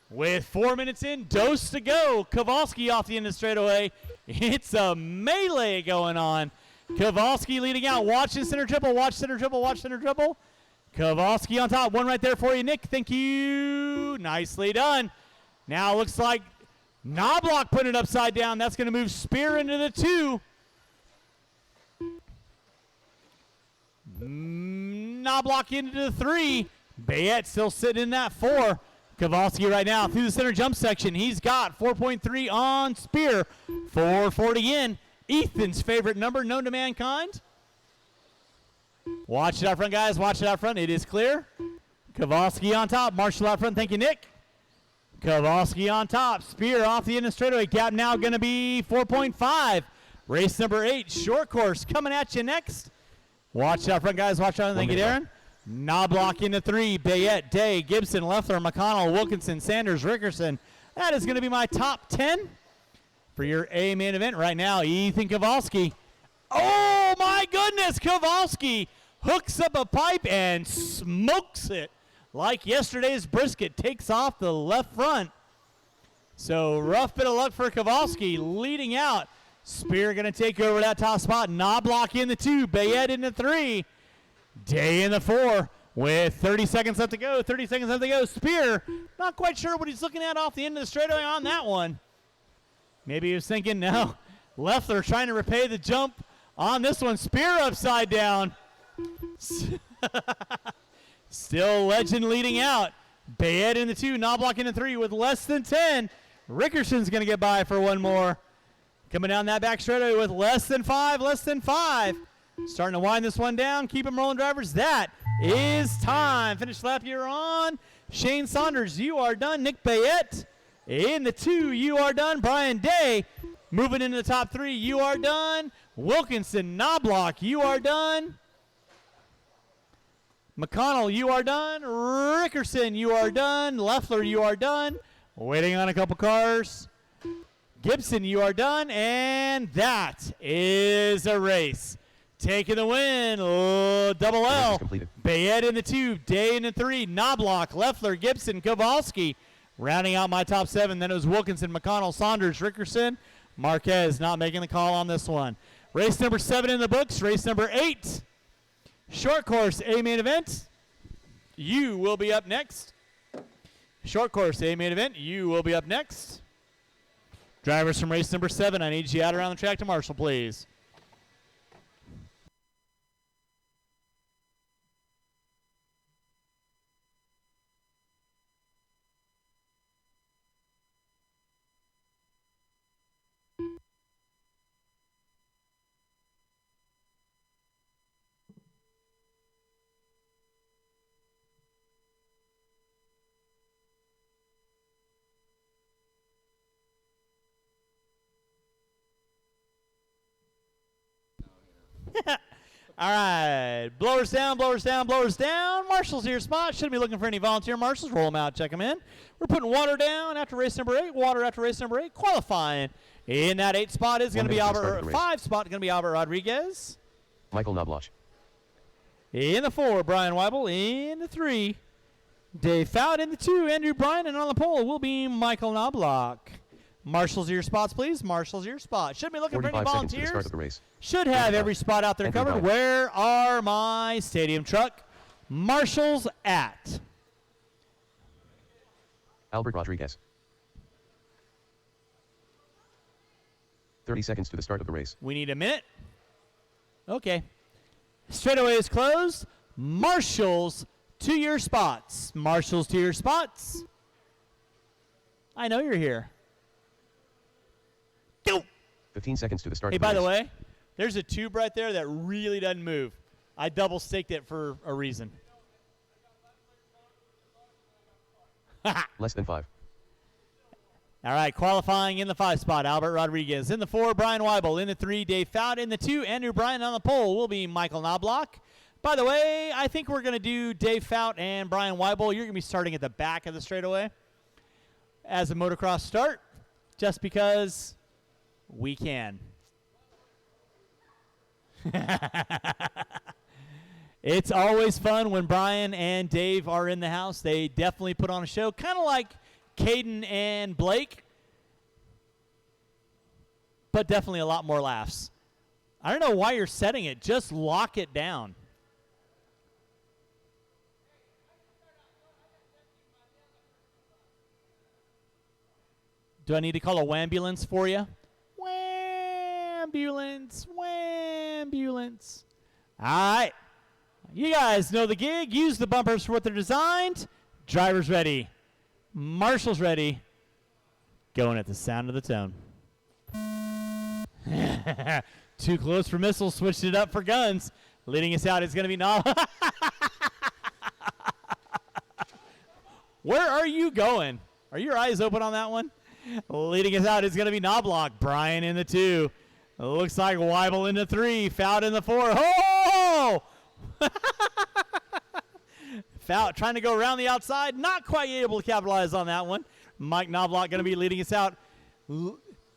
With 4 minutes in, dose to go. Kowalski off the end of the straightaway. It's a melee going on. Kowalski leading out. Watch the center triple. Watch center triple. Watch center triple. Kowalski on top. One right there for you, Nick. Thank you. Nicely done. Now looks like Knobloch putting it upside down. That's going to move Spear into the 2. Knobloch into the 3. Bayette still sitting in that 4. Kowalski right now through the center jump section. He's got 4.3 on Spear. 440 in. Ethan's favorite number known to mankind. Watch it out front, guys. Watch it out front. It is clear. Kowalski on top. Marshall out front. Thank you, Nick. Kowalski on top. Spear off the end of straightaway. Gap now going to be 4.5. Race number 8. Short course coming at you next. Watch out front, guys. Watch out. Thank you, Darren. Knobloch into 3. Bayette, Day, Gibson, Leffler, McConnell, Wilkinson, Sanders, Rickerson. That is going to be my top 10 for your A main event right now. Ethan Kowalski. Oh, my goodness. Kowalski hooks up a pipe and smokes it like yesterday's brisket. Takes off the left front. So rough bit of luck for Kowalski leading out. Spear going to take over that top spot. Knobloch in the 2. Bayette in the 3. Day in the 4 with 30 seconds left to go. 30 seconds left to go. Spear, not quite sure what he's looking at off the end of the straightaway on that one. Maybe he was thinking, no. Leffler trying to repay the jump on this one. Spear upside down. Still Legend leading out. Bayette in the 2. Knobloch in the 3 with less than 10. Rickerson's going to get by for one more. Coming down that back straightaway with less than 5. Less than 5. Starting to wind this one down. Keep them rolling, drivers. That is time. Finish lap you're on. Shane Saunders, you are done. Nick Bayette in the 2. You are done. Brian Day moving into the top 3. You are done. Wilkinson, Knobloch, you are done. McConnell, you are done. Rickerson, you are done. Leffler, you are done. Waiting on a couple cars. Gibson, you are done. And that is a race. Taking the win, double L. Bayette in the 2, Day in the 3, Knobloch, Leffler, Gibson, Kowalski. Rounding out my top 7, then it was Wilkinson, McConnell, Saunders, Rickerson. Marquez not making the call on this one. Race number 7 in the books. Race number 8. Short course A main event. You will be up next. Short course A main event. You will be up next. Drivers from race number 7, I need you out around the track to Marshall, please. All right, blowers down, blowers down, blowers down. Marshall's here spot. Shouldn't be looking for any volunteer marshals. Roll them out, check them in. We're putting water down after race number 8. Water after race number 8. Qualifying in that 8 spot is going to be Albert. 5 spot going to be Albert Rodriguez. Michael Knobloch. In the 4, Brian Weibel. In the 3, Dave Fowd. In the 2, Andrew Bryan. And on the pole will be Michael Knobloch. Marshals your spots, please. Marshals your spot. Should be looking for any volunteers. Start of the race. Should have every spot out there covered. Where are my stadium truck marshals at? Albert Rodriguez. 30 seconds to the start of the race. We need a minute. Okay. Straightaway is closed. Marshals to your spots. Marshals to your spots. I know you're here. 15 seconds to the start Hey, of the by race. the way, There's a tube right there that really doesn't move. I double staked it for a reason. Less than 5. All right, qualifying in the 5 spot, Albert Rodriguez. In the 4, Brian Weibel. In the 3, Dave Fout. In the 2, Andrew Bryan. On the pole will be Michael Knobloch. By the way, I think we're going to do Dave Fout and Brian Weibel. You're going to be starting at the back of the straightaway as a motocross start, just because we can. It's always fun when Brian and Dave are in the house. They definitely put on a show, kind of like Caden and Blake, but definitely a lot more laughs. I don't know why you're setting it. Just lock it down. Do I need to call a wambulance for you? Wambulance, wambulance. All right. You guys know the gig. Use the bumpers for what they're designed. Driver's ready. Marshall's ready. Going at the sound of the tone. Too close for missiles. Switched it up for guns. Leading us out is going to be Where are you going? Are your eyes open on that one? Leading us out is going to be Knobloch. Brian in the 2. Looks like Weibel in the 3. Fout in the 4. Oh! Fout trying to go around the outside. Not quite able to capitalize on that one. Mike Knobloch going to be leading us out.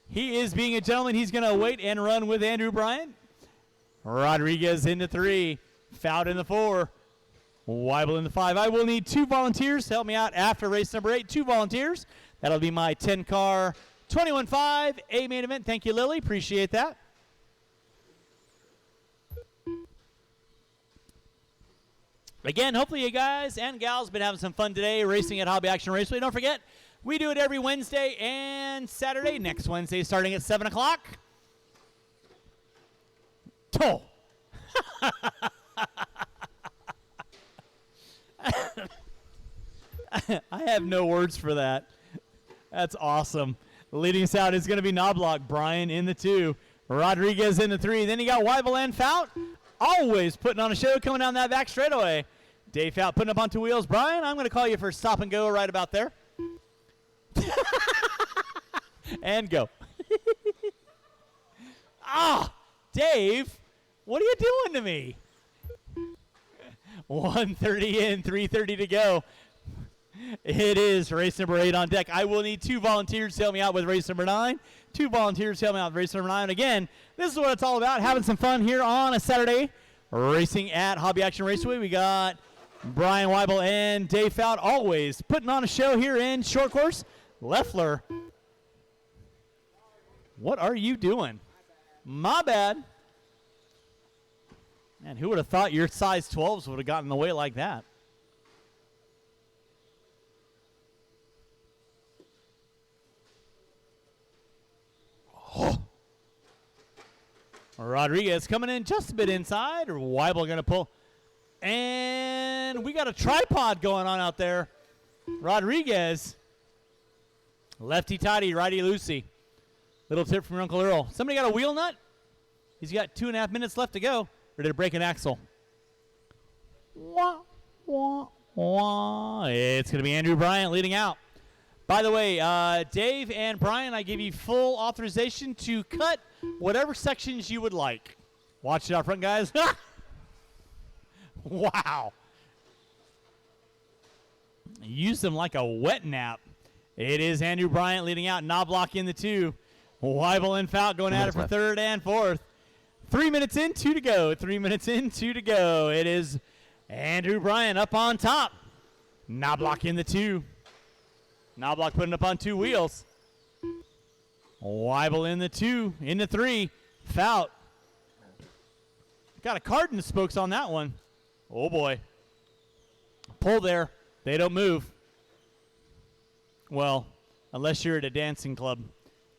He is being a gentleman. He's going to wait and run with Andrew Bryan. Rodriguez in the 3. Fout in the 4. Weibel in the 5. I will need 2 volunteers to help me out after race number 8. 2 volunteers. That'll be my 10-car 21.5 A main event. Thank you, Lily. Appreciate that. Again, hopefully you guys and gals been having some fun today racing at Hobby Action Raceway. Don't forget, we do it every Wednesday and Saturday. Next Wednesday starting at 7 o'clock. Oh. I have no words for that. That's awesome. Leading us out is going to be Knobloch. Brian in the 2. Rodriguez in the 3. Then you got Weibel and Fout. Always putting on a show coming down that back straightaway. Dave Fout putting up on 2 wheels. Brian, I'm going to call you for stop and go right about there. And go. Dave, what are you doing to me? 1:30 in, 3:30 to go. It is race number 8 on deck. I will need 2 volunteers to help me out with race number 9. 2 volunteers to help me out with race number 9. Again, this is what it's all about, having some fun here on a Saturday, racing at Hobby Action Raceway. We got Brian Weibel and Dave Fout always putting on a show here in short course. Leffler, what are you doing? My bad. Man, who would have thought your size 12s would have gotten in the way like that? Oh. Rodriguez coming in just a bit inside. Weibel going to pull. And we got a tripod going on out there. Rodriguez. Lefty tighty, righty loosey. Little tip from your Uncle Earl. Somebody got a wheel nut? He's got 2.5 minutes left to go. Or did it break an axle? Wah, wah, wah. It's going to be Andrew Bryan leading out. By the way, Dave and Brian, I give you full authorization to cut whatever sections you would like. Watch it out front, guys. Wow. Use them like a wet nap. It is Andrew Bryan leading out. Knobloch in the 2. Weibel and Fout going at it for left. 3rd and 4th. 3 minutes in, 2 to go. 3 minutes in, 2 to go. It is Andrew Bryan up on top. Knobloch in the 2. Knobloch putting up on 2 wheels. Weibel in the 2. In the 3. Fout. Got a card in the spokes on that one. Oh, boy. Pull there. They don't move. Well, unless you're at a dancing club.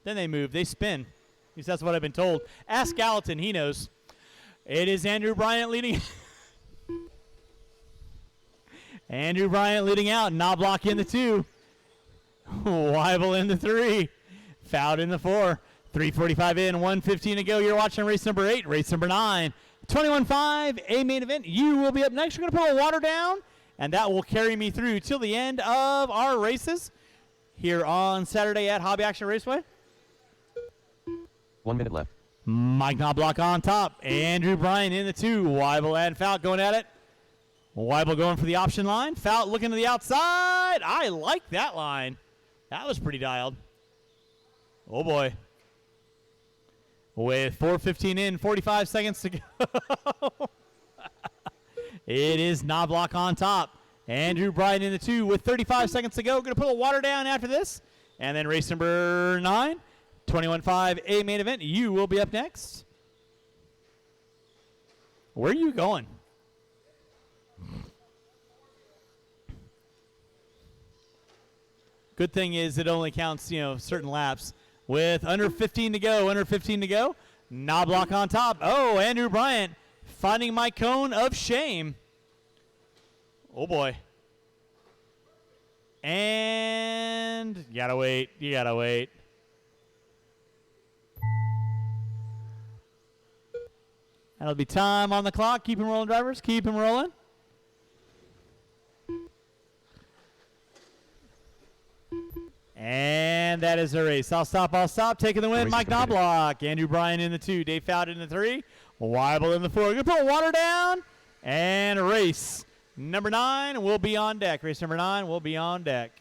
Then they move. They spin. At least that's what I've been told. Ask Gallatin. He knows. It is Andrew Bryan leading. Andrew Bryan leading out. Knobloch in the 2. Weibel in the 3. Fout in the 4. 3:45 in, 1:15 to go. You're watching race number 8, race number 9. 21.5, a main event. You will be up next. We're going to put a water down, and that will carry me through till the end of our races here on Saturday at Hobby Action Raceway. 1 minute left. Mike Knobloch on top. Andrew Bryan in the 2. Weibel and Fout going at it. Weibel going for the option line. Fout looking to the outside. I like that line. That was pretty dialed. Oh, boy. With 4:15 in, 45 seconds to go. It is Knobloch on top. Andrew Bryan in the 2 with 35 seconds to go. Going to put a water down after this. And then race number 9, 21.5, a main event. You will be up next. Where are you going? Good thing is it only counts, certain laps. With under 15 to go, Knobloch on top. Oh, Andrew Bryant finding my cone of shame. Oh, boy. And you gotta wait. That'll be time on the clock. Keep him rolling, drivers. Keep him rolling. And that is the race. I'll stop. Taking the win, Mike Knobloch. Andrew Bryan in the 2. Dave Fout in the 3. Weibel in the 4. We're going to put water down. And race number 9 will be on deck. Race number 9 will be on deck.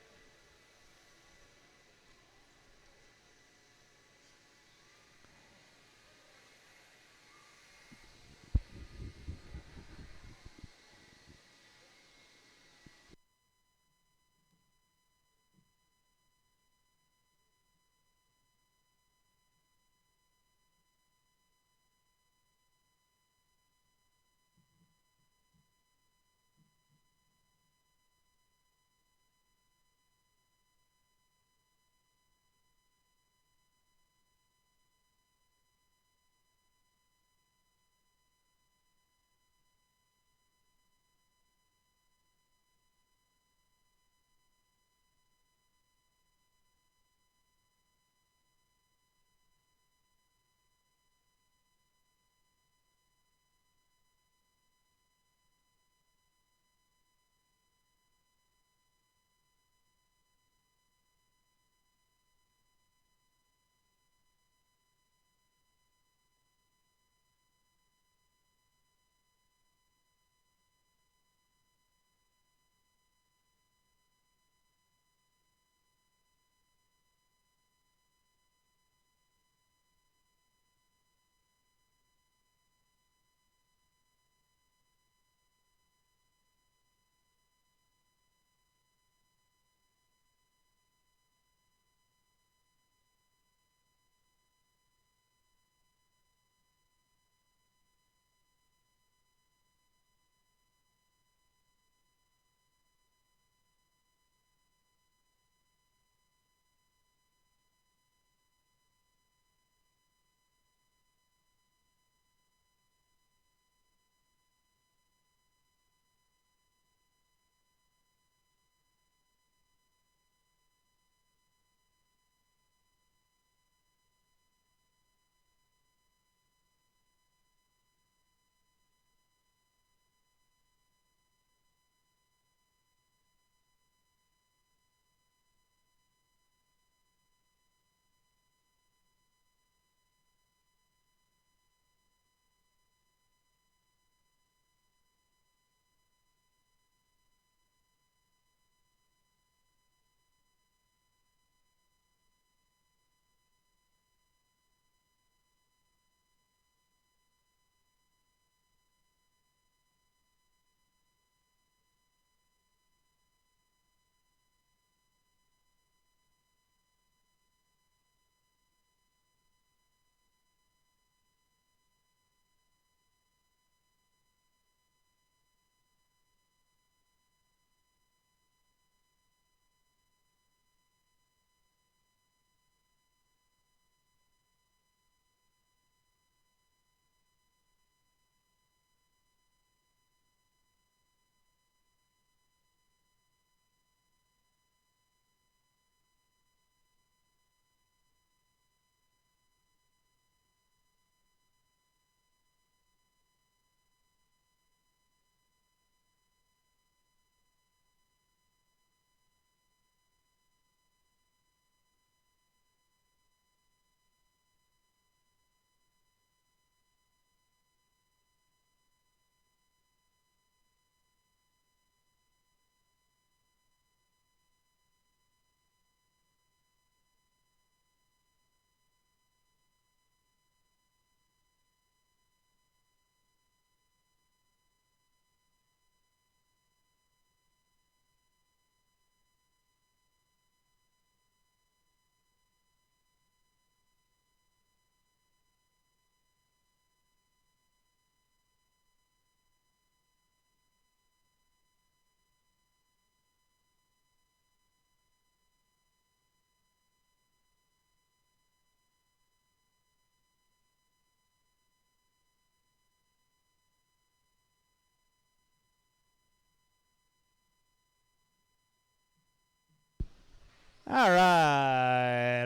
All right,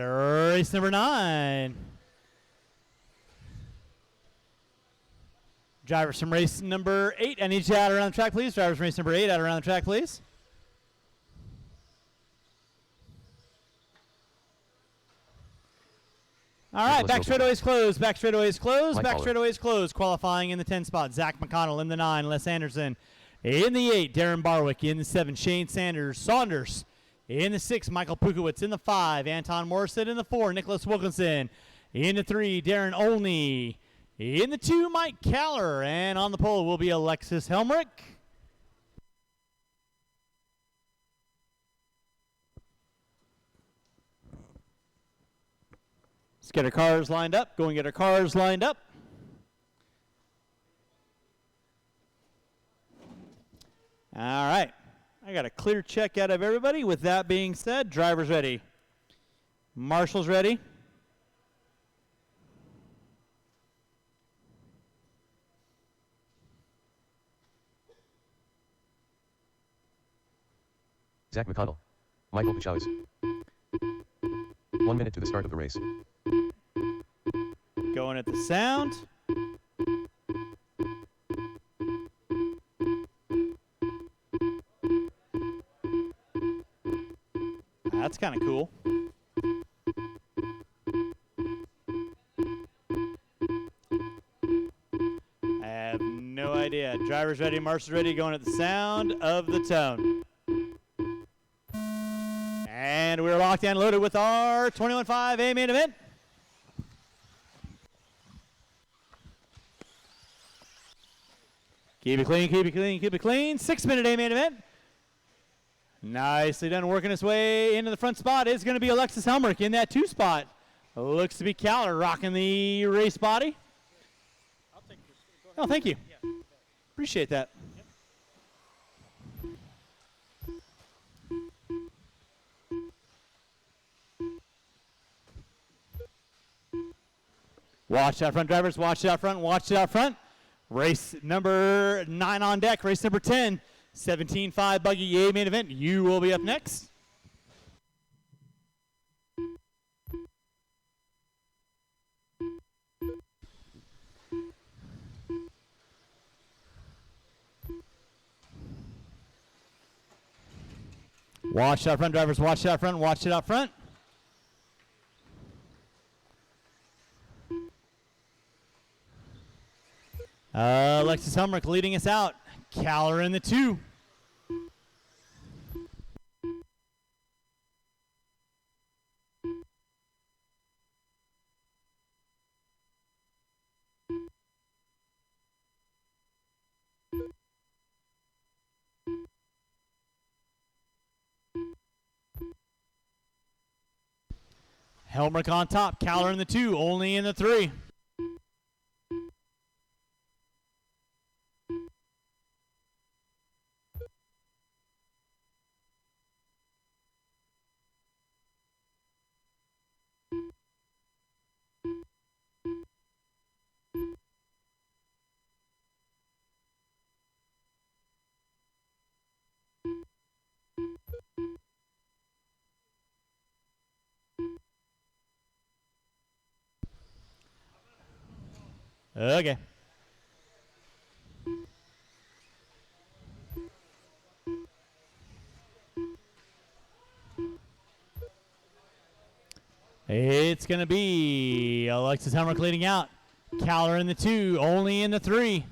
race number 9. Drivers from race number 8, I need you out around the track, please. Drivers from race number 8, out around the track, please. All right, back straightaways closed, back straightaways closed, back straightaways closed. Qualifying in the 10 spot, Zach McConnell. In the 9, Les Anderson. In the 8, Darren Barwick. In the 7, Shane Saunders. In the 6, Michael Pukowitz. In the 5, Anton Morrison. In the 4, Nicholas Wilkinson. In the 3, Darren Olney. In the 2, Mike Caller. And on the pole will be Alexis Helmrich. Let's get our cars lined up. Go and get our cars lined up. All right. I got a clear check out of everybody. With that being said, drivers ready. Marshall's ready. Zach McConnell. Michael Pachowis. 1 minute to the start of the race. Going at the sound. That's kind of cool. I have no idea. Driver's ready, Marshall's ready, going at the sound of the tone. And we're locked and loaded with our 21.5 A main event. Keep it clean, keep it clean, keep it clean. 6-minute A main event. Nicely done, working his way into the front spot is going to be Alexis Helmrich in that 2 spot. Looks to be Caller rocking the race body. I'll take this. Go ahead. Oh, thank you. Yeah. Appreciate that. Watch out front, drivers. Watch out front. Watch out front. Race number 9 on deck. Race number 10. 17.5 buggy A main event. You will be up next. Watch out front, drivers. Watch out front. Watch it out front. Alexis Helmrich leading us out. Caller in the 2. Helmrich on top. Caller in the 2. Only in the 3. Okay. It's going to be Alexis Helmrich leading out. Caller in the 2, only in the 3.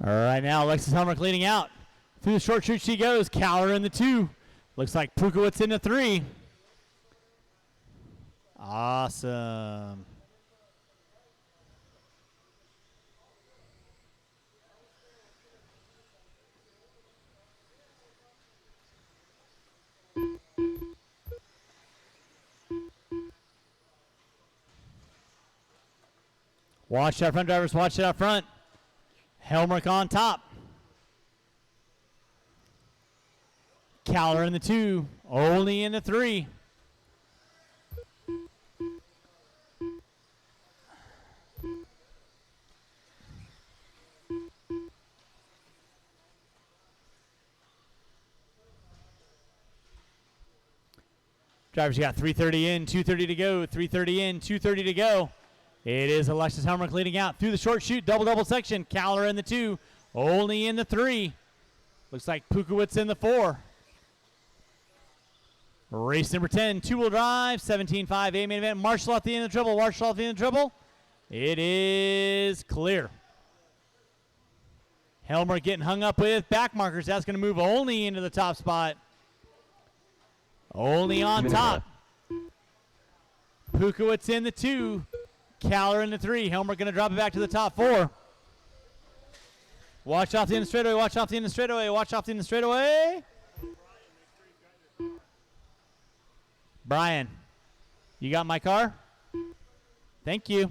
All right, now Alexis Helmrich leading out. Through the short chute she goes. Caller in the 2. Looks like Pukowitz in the 3. Awesome. Watch out front, drivers. Watch it out front. Helmrich on top. Caller in the 2. Only in the 3. Drivers got 3:30 in, 2:30 to go. 3:30 in, 2:30 to go. It is Alexis Helmrich leading out through the short chute, double section. Caller in the 2, only in the 3. Looks like Pukowitz in the 4. Race number 10, two-wheel drive, 17.5 A main event. Marshall at the end of the dribble. Marshall at the end of the dribble. It is clear. Helmrich getting hung up with back markers. That's going to move only into the top spot. Only on top. Pukowitz in the 2. Caller in the 3. Helmrich going to drop it back to the top 4. Watch off the end of the straightaway. Watch off the end of the straightaway. Watch off the end of the straightaway. Brian, you got my car? Thank you.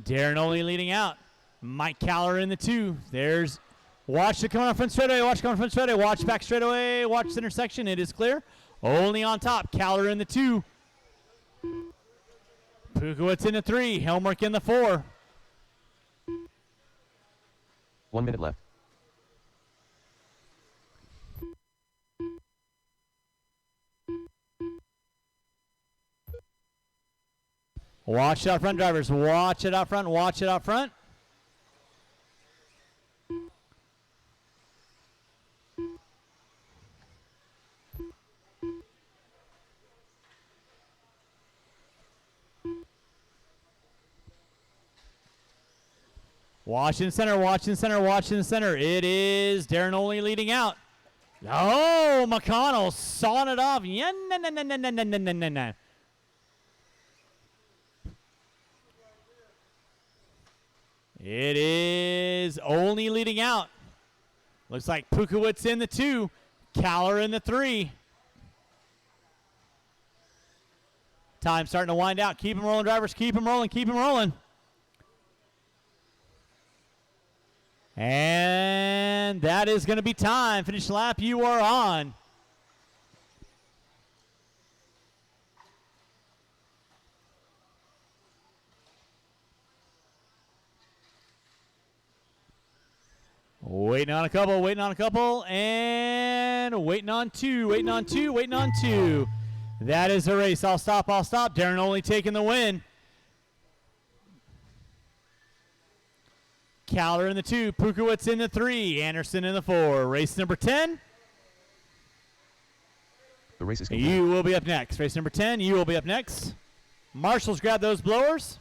Darren Oley leading out. Mike Caller in the 2. There's watch it coming on front straightaway. Watch coming on front straightaway. Watch back straightaway. Watch this intersection. It is clear. Only on top. Caller in the 2. Pukowitz in the 3. Helmrich in the 4. 1 minute left. Watch it out front, drivers. Watch it out front. Watch it out front. Watch in center, watch in center, watch in center. It is Darren Oley leading out. Oh, McConnell sawing it off. Yeah, no. It is Oley leading out. Looks like Pukowitz in the 2. Caller in the 3. Time starting to wind out. Keep them rolling, drivers. Keep them rolling. Keep them rolling. And that is going to be time. Finish lap. You are on. Waiting on a couple, and waiting on 2, waiting on 2, waiting on 2. That is the race. I'll stop. Darren Oley taking the win. Caller in the 2, Pukowitz in the 3, Anderson in the 4. Race number 10. The race is complete. You will be up next. Race number 10, you will be up next. Marshals, grab those blowers.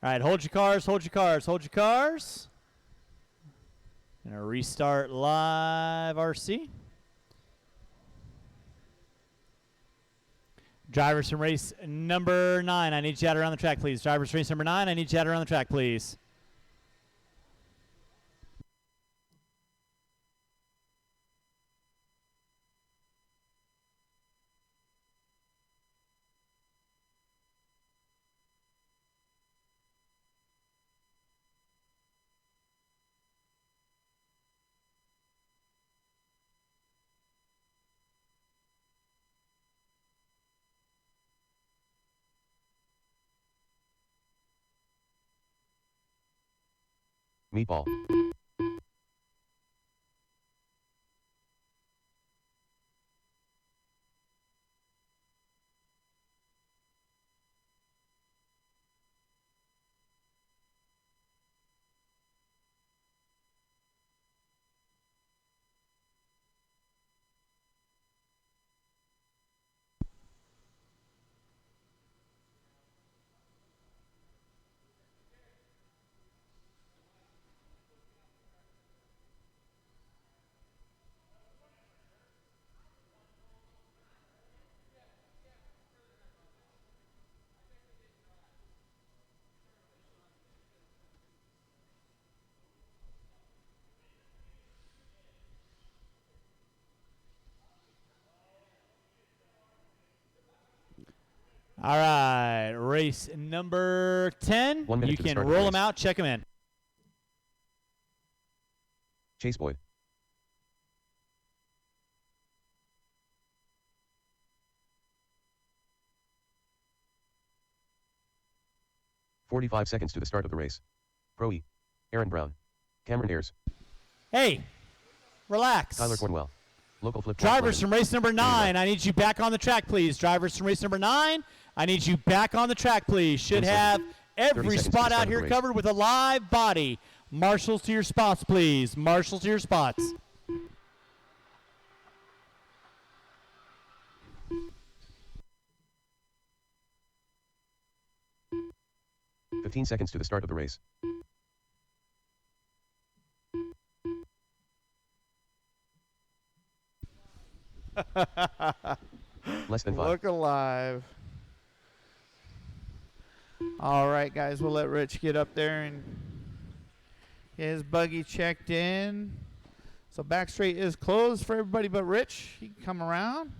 All right, hold your cars. Gonna restart live RC. Drivers from race number 9, I need you out around the track, please. Drivers from race number 9, I need you out around the track, please. Meatball. All right, race number 10. 1 minute You to the can start of the roll them race. out, check them in. Chase Boyd. "45 seconds to the start of the race. Pro E. Aaron Brown. Cameron Ayers. Hey, relax. Tyler Cornwell. Local flip. Drivers from race number 9, I need you back on the track, please. Drivers from race number 9, I need you back on the track, please. Should 10 have seconds. every 30 seconds to spot the out start of here the race. covered with a live body. Marshals to your spots, please. Marshals to your spots. "15 seconds to the start of the race. Less than 5. Look alive. All right, guys. We'll let Rich get up there and get his buggy checked in. So back straight is closed for everybody but Rich. He can come around.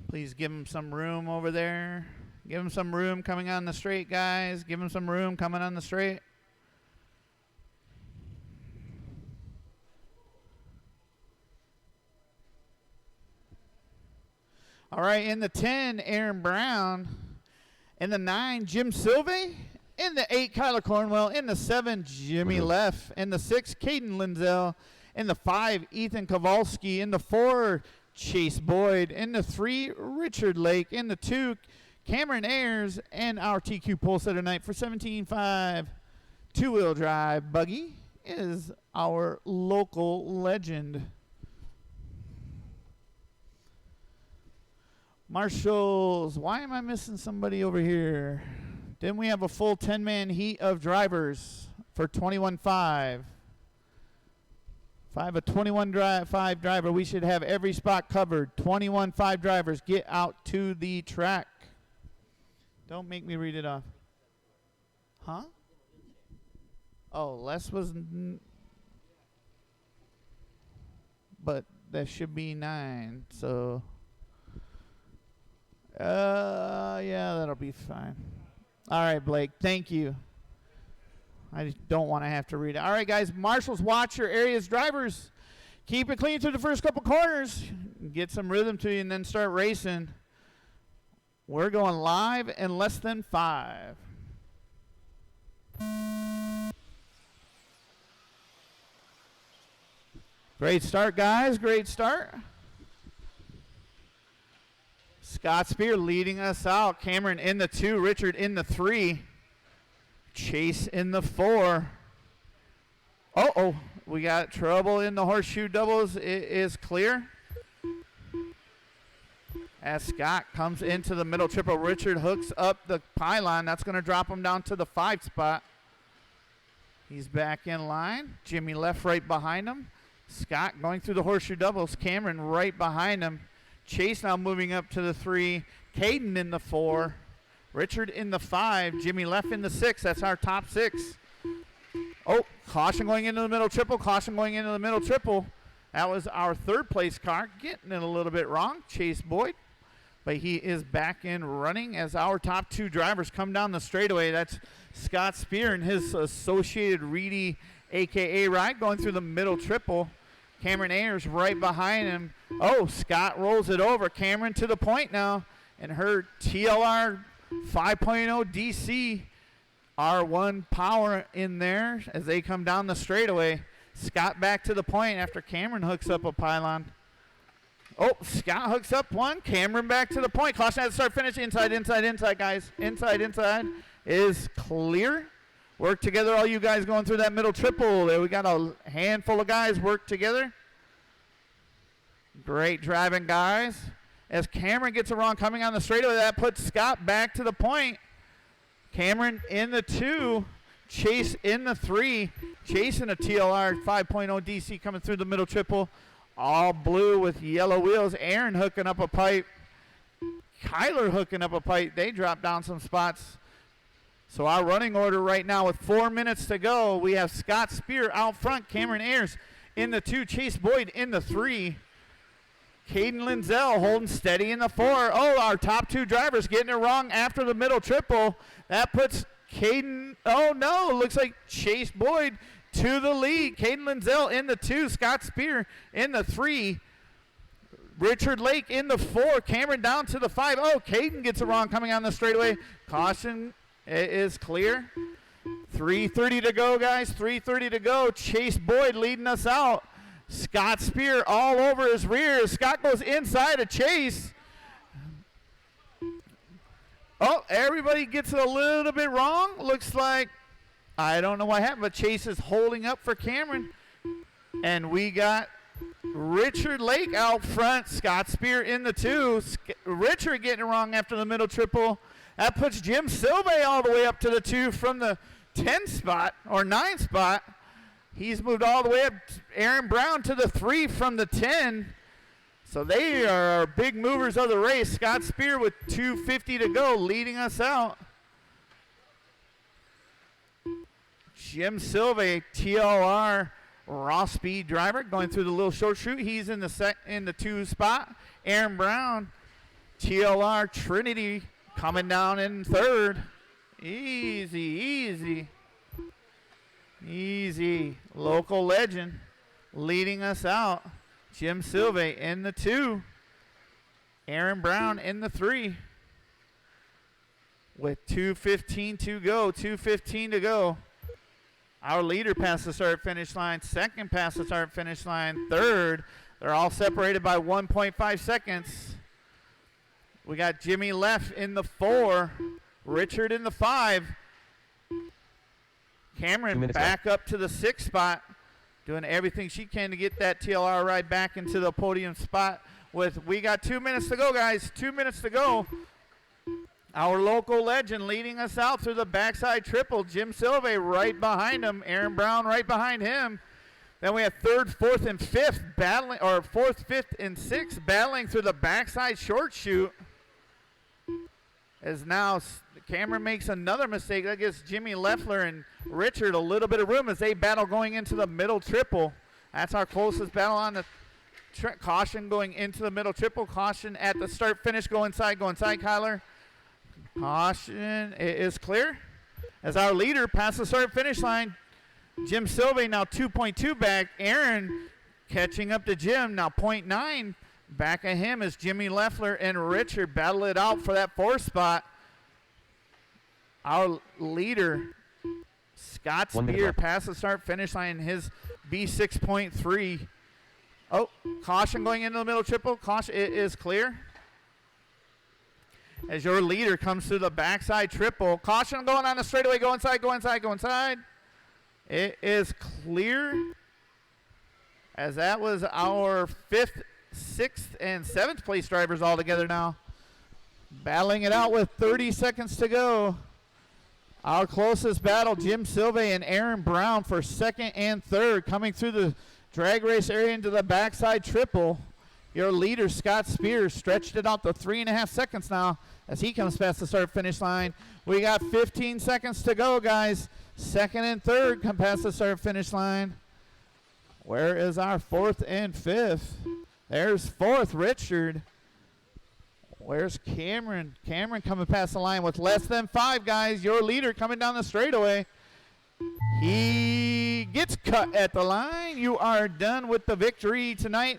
Please give him some room over there. Give him some room coming on the straight, guys. Give him some room coming on the straight. All right, in the 10, Aaron Brown. In the 9, Jim Sylvie. In the 8, Kyler Cornwell. In the 7, Jimmy Leff. In the 6, Caden Lindsell. In the 5, Ethan Kowalski. In the 4, Chase Boyd. In the 3, Richard Lake. In the 2, Cameron Ayers. And our TQ pole setter night for 17.5 two-wheel drive buggy is our local legend. Marshals, why am I missing somebody over here? Didn't we have a full 10-man heat of drivers for 21.5? 5 a 21.5 driver. We should have every spot covered. 21.5 drivers. Get out to the track. Don't make me read it off. Huh? Oh, Les was... but that should be 9, so... yeah, that'll be fine. All right, Blake, thank you. I just don't want to have to read it. All right, guys, marshals, watch your areas. Drivers, keep it clean through the first couple corners. Get some rhythm to you and then start racing. We're going live in less than 5. Great start, guys. Great start. Scott Spear leading us out. Cameron in the 2. Richard in the 3. Chase in the 4. Uh-oh. We got trouble in the horseshoe doubles. It is clear. As Scott comes into the middle triple, Richard hooks up the pylon. That's going to drop him down to the 5 spot. He's back in line. Jimmy Leff right behind him. Scott going through the horseshoe doubles. Cameron right behind him. Chase now moving up to the 3. Caden in the 4. Richard in the 5. Jimmy Leff in the 6. That's our top 6. Oh, caution going into the middle triple. Caution going into the middle triple. That was our 3rd place car. Getting it a little bit wrong. Chase Boyd. But he is back in running as our top 2 drivers come down the straightaway. That's Scott Spear and his associated Reedy, a.k.a. Ride, going through the middle triple. Cameron Ayers right behind him. Oh, Scott rolls it over. Cameron to the point now. And her TLR 5.0 DC R1 power in there as they come down the straightaway. Scott back to the point after Cameron hooks up a pylon. Oh, Scott hooks up one. Cameron back to the point. Caution at the start finish. Inside, inside, inside, guys. Inside, inside is clear. Work together, all you guys going through that middle triple. There we got a handful of guys work together. Great driving, guys. As Cameron gets it wrong coming on the straightaway, that puts Scott back to the point. Cameron in the 2. Chase in the 3. Chase in a TLR 5.0 DC coming through the middle triple. All blue with yellow wheels. Aaron hooking up a pipe. Kyler hooking up a pipe. They drop down some spots. So our running order right now with 4 minutes to go, we have Scott Spear out front. Cameron Ayers in the 2. Chase Boyd in the 3. Caden Linzel holding steady in the 4. Oh, our top 2 drivers getting it wrong after the middle triple. That puts Caden, oh no, looks like Chase Boyd to the lead. Caden Linzel in the 2. Scott Spear in the 3. Richard Lake in the 4. Cameron down to the 5. Oh, Caden gets it wrong coming on the straightaway. Caution is clear. 3:30 to go, guys. 3:30 to go. Chase Boyd leading us out. Scott Spear all over his rear. Scott goes inside of Chase. Oh, everybody gets it a little bit wrong. Looks like, I don't know what happened, but Chase is holding up for Cameron. And we got Richard Lake out front. Scott Spear in the 2. Richard getting it wrong after the middle triple. That puts Jim Silve all the way up to the 2 from the 10 spot or 9 spot. He's moved all the way up. Aaron Brown to the 3 from the 10. So they are big movers of the race. Scott Spear with 2:50 to go, leading us out. Jim Silve, TLR raw speed driver, going through the little short chute. He's in the 2 spot. Aaron Brown, TLR Trinity, coming down in 3rd. Easy, easy. Easy. Local legend leading us out. Jim Silve in the 2. Aaron Brown in the 3. With 2:15 to go. 2:15 to go. Our leader past the start finish line. Second past the start finish line. Third. They're all separated by 1.5 seconds. We got Jimmy Leff in the 4. Richard in the 5. Cameron back up to the 6 spot, doing everything she can to get that TLR ride back into the podium spot. We got 2 minutes to go, guys. 2 minutes to go. Our local legend leading us out through the backside triple. Jim Silve right behind him. Aaron Brown right behind him. Then we have 3rd, 4th, and 5th battling, or 4th, 5th, and 6th battling through the backside short chute. As now Cameron makes another mistake. That gives Jimmy Leffler and Richard a little bit of room as they battle going into the middle triple. That's our closest battle on the caution going into the middle triple. Caution at the start finish. Go inside, Kyler. Caution is clear. As our leader past the start finish line, Jim Silve now 2.2 back. Aaron catching up to Jim, now 0.9 back of him as Jimmy Leffler and Richard battle it out for that 4th spot. Our leader, Scott Spear, past the start finish line, his B6.3. Oh, caution going into the middle triple. Caution, it is clear. As your leader comes through the backside triple. Caution going on the straightaway. Go inside. It is clear. As that was our 5th, 6th, and 7th place drivers all together now. Battling it out with 30 seconds to go. Our closest battle, Jim Silve and Aaron Brown for 2nd and 3rd. Coming through the drag race area into the backside triple. Your leader, Scott Spears, stretched it out to 3.5 seconds now as he comes past the start finish line. We got 15 seconds to go, guys. 2nd and 3rd come past the start finish line. Where is our 4th and 5th? There's 4th, Richard. Where's Cameron? Cameron coming past the line with less than 5, guys. Your leader coming down the straightaway. He gets cut at the line. You are done with the victory tonight.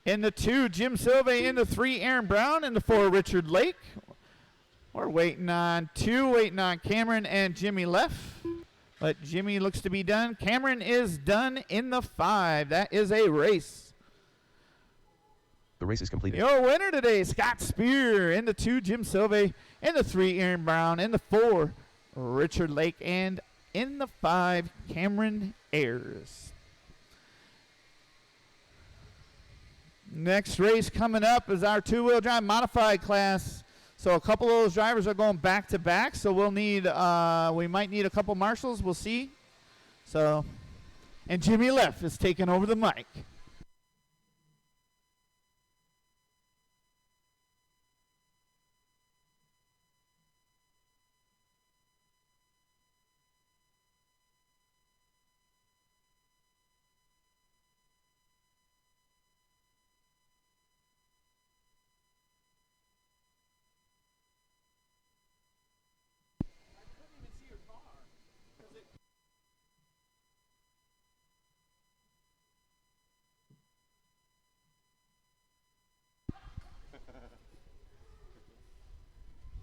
In the 2, Jim Silve. In the 3, Aaron Brown. In the 4, Richard Lake. We're waiting on Cameron and Jimmy Leff. But Jimmy looks to be done. Cameron is done in the 5. That is a race. The race is completed. Your winner today, Scott Spear. In the 2, Jim Silve. In the 3, Aaron Brown. In the 4, Richard Lake. And in the 5, Cameron Ayers. Next race coming up is our 2-wheel drive modified class. So a couple of those drivers are going back to back. So we'll need, we might need a couple marshals. We'll see. So, and Jimmy Leff is taking over the mic.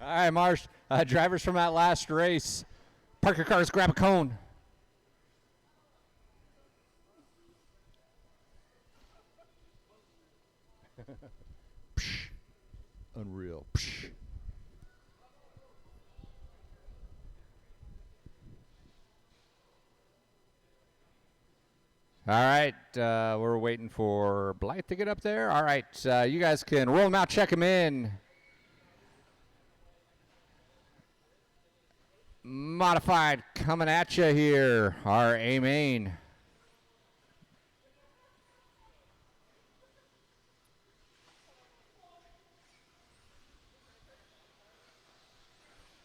All right, Marsh. Drivers from that last race. Park your cars, grab a cone. Psh. Unreal. Psh. All right, we're waiting for Blythe to get up there. All right, you guys can roll them out, check them in. Modified coming at you here, our A main.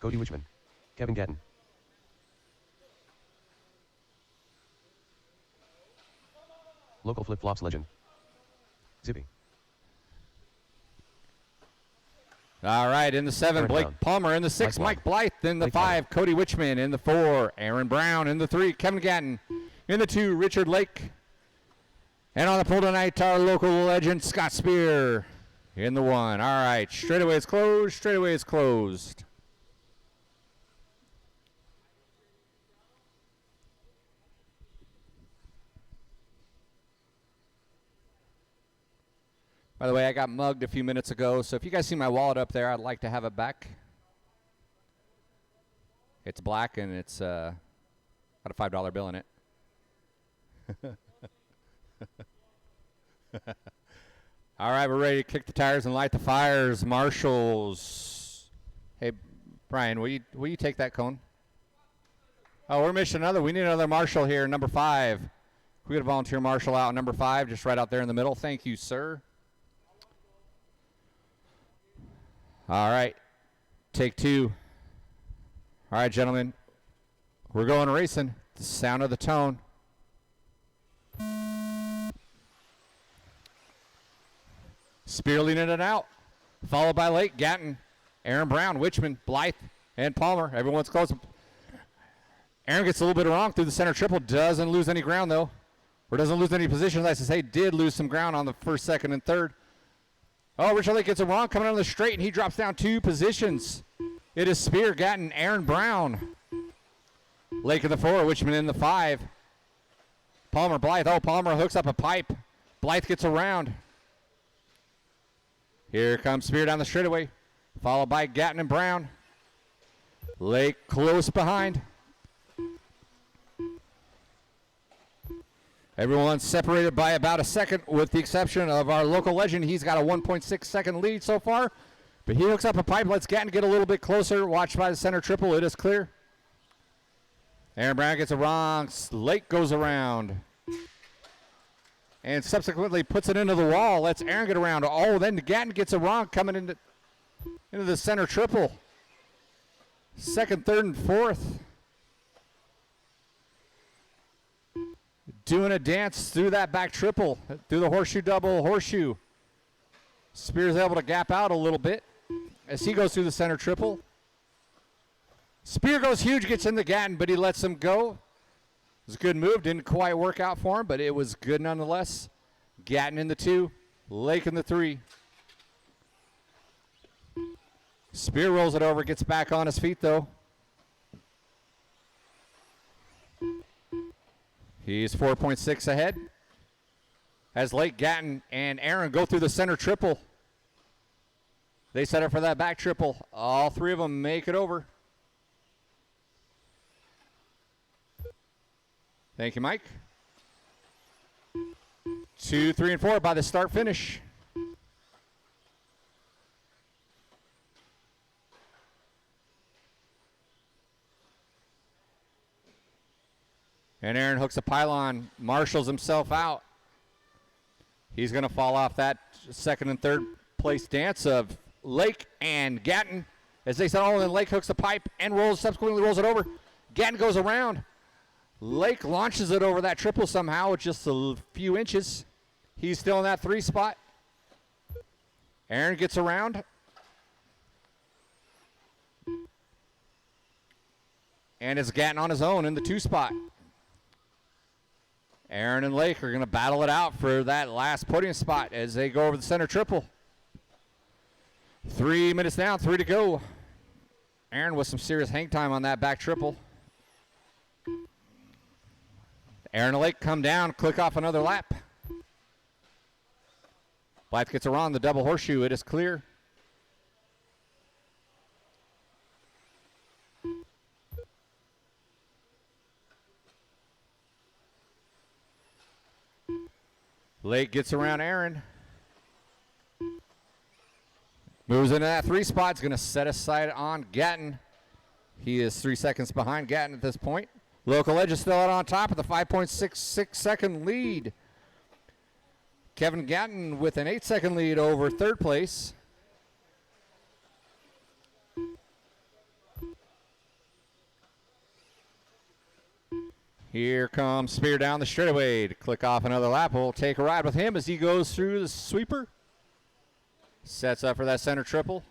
Cody Wichman. Kevin Gatton. Local flip-flops legend. Zippy. All right, in the 7, Aaron Blake Brown. Palmer. In the 6, Mike Mike Blythe. In the Blake 5, Cody Wichman. In the 4, Aaron Brown. In the 3, Kevin Gatton. In the 2, Richard Lake. And on the pole tonight, our local legend, Scott Spear. In the 1. All right, straightaway is closed. Straightaway is closed. By the way, I got mugged a few minutes ago, so if you guys see my wallet up there, I'd like to have it back. It's black and it's got a $5 bill in it. All right, we're ready to kick the tires and light the fires. Marshals. Hey, Brian, will you take that cone? Oh, we're missing another. We need another marshal here, number 5. We got a volunteer marshal out, number 5, just right out there in the middle. Thank you, sir. All right, take 2. All right, gentlemen, we're going racing. The sound of the tone. Spear leading it out, followed by Lake, Gatton, Aaron Brown, Wichman, Blythe, and Palmer. Everyone's close. Aaron gets a little bit wrong through the center triple. Doesn't lose any ground, though, or doesn't lose any positions. I should say did lose some ground on the 1st, 2nd, and 3rd. Oh, Richard Lake gets it wrong, coming on the straight, and he drops down 2 positions. It is Spear, Gatton, Aaron Brown. Lake in the 4, Wichman in the 5. Palmer, Blythe. Oh, Palmer hooks up a pipe. Blythe gets around. Here comes Spear down the straightaway, followed by Gatton and Brown. Lake close behind. Everyone's separated by about a second, with the exception of our local legend. He's got a 1.6-second lead so far, but he hooks up a pipe. Lets Gatton get a little bit closer. Watched by the center triple. It is clear. Aaron Brown gets it wrong. Lake goes around and subsequently puts it into the wall. Lets Aaron get around. Oh, then Gatton gets it wrong, coming into the center triple. 2nd, 3rd, and 4th. Doing a dance through that back triple, through the horseshoe double, horseshoe. Spear's able to gap out a little bit as he goes through the center triple. Spear goes huge, gets in the Gatton, but he lets him go. It was a good move. Didn't quite work out for him, but it was good nonetheless. Gatton in the 2, Lake in the 3. Spear rolls it over, gets back on his feet, though. He's 4.6 ahead as Lake, Gatton, and Aaron go through the center triple. They set up for that back triple. All 3 of them make it over. Thank you, Mike. 2, 3, and 4 by the start finish. And Aaron hooks a pylon, marshals himself out. He's going to fall off that 2nd and 3rd place dance of Lake and Gatton. As they said, oh, and Lake hooks the pipe and subsequently rolls it over. Gatton goes around. Lake launches it over that triple somehow with just a few inches. He's still in that 3 spot. Aaron gets around. And it's Gatton on his own in the 2 spot. Aaron and Lake are going to battle it out for that last podium spot as they go over the center triple. 3 minutes down, 3 to go. Aaron with some serious hang time on that back triple. Aaron and Lake come down, click off another lap. Blythe gets around the double horseshoe. It is clear. Lake gets around Aaron. Moves into that 3 spot. Is going to set aside on Gatton. He is 3 seconds behind Gatton at this point. Local Edge is still out on top with a 5.66 second lead. Kevin Gatton with an 8-second lead over third place. Here comes Spear down the straightaway to click off another lap. We'll take a ride with him as he goes through the sweeper. Sets up for that center triple.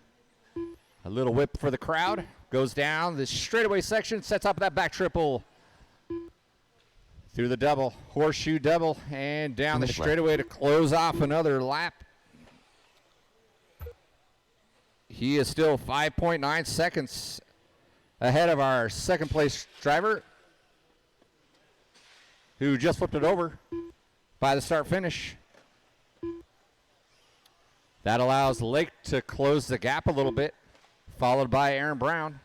A little whip for the crowd. Goes down the straightaway section, sets up that back triple. Through the double, horseshoe double, and down the straightaway to close off another lap. He is still 5.9 seconds ahead of our second place driver, who just flipped it over by the start finish. That allows Lake to close the gap a little bit, followed by Aaron Brown.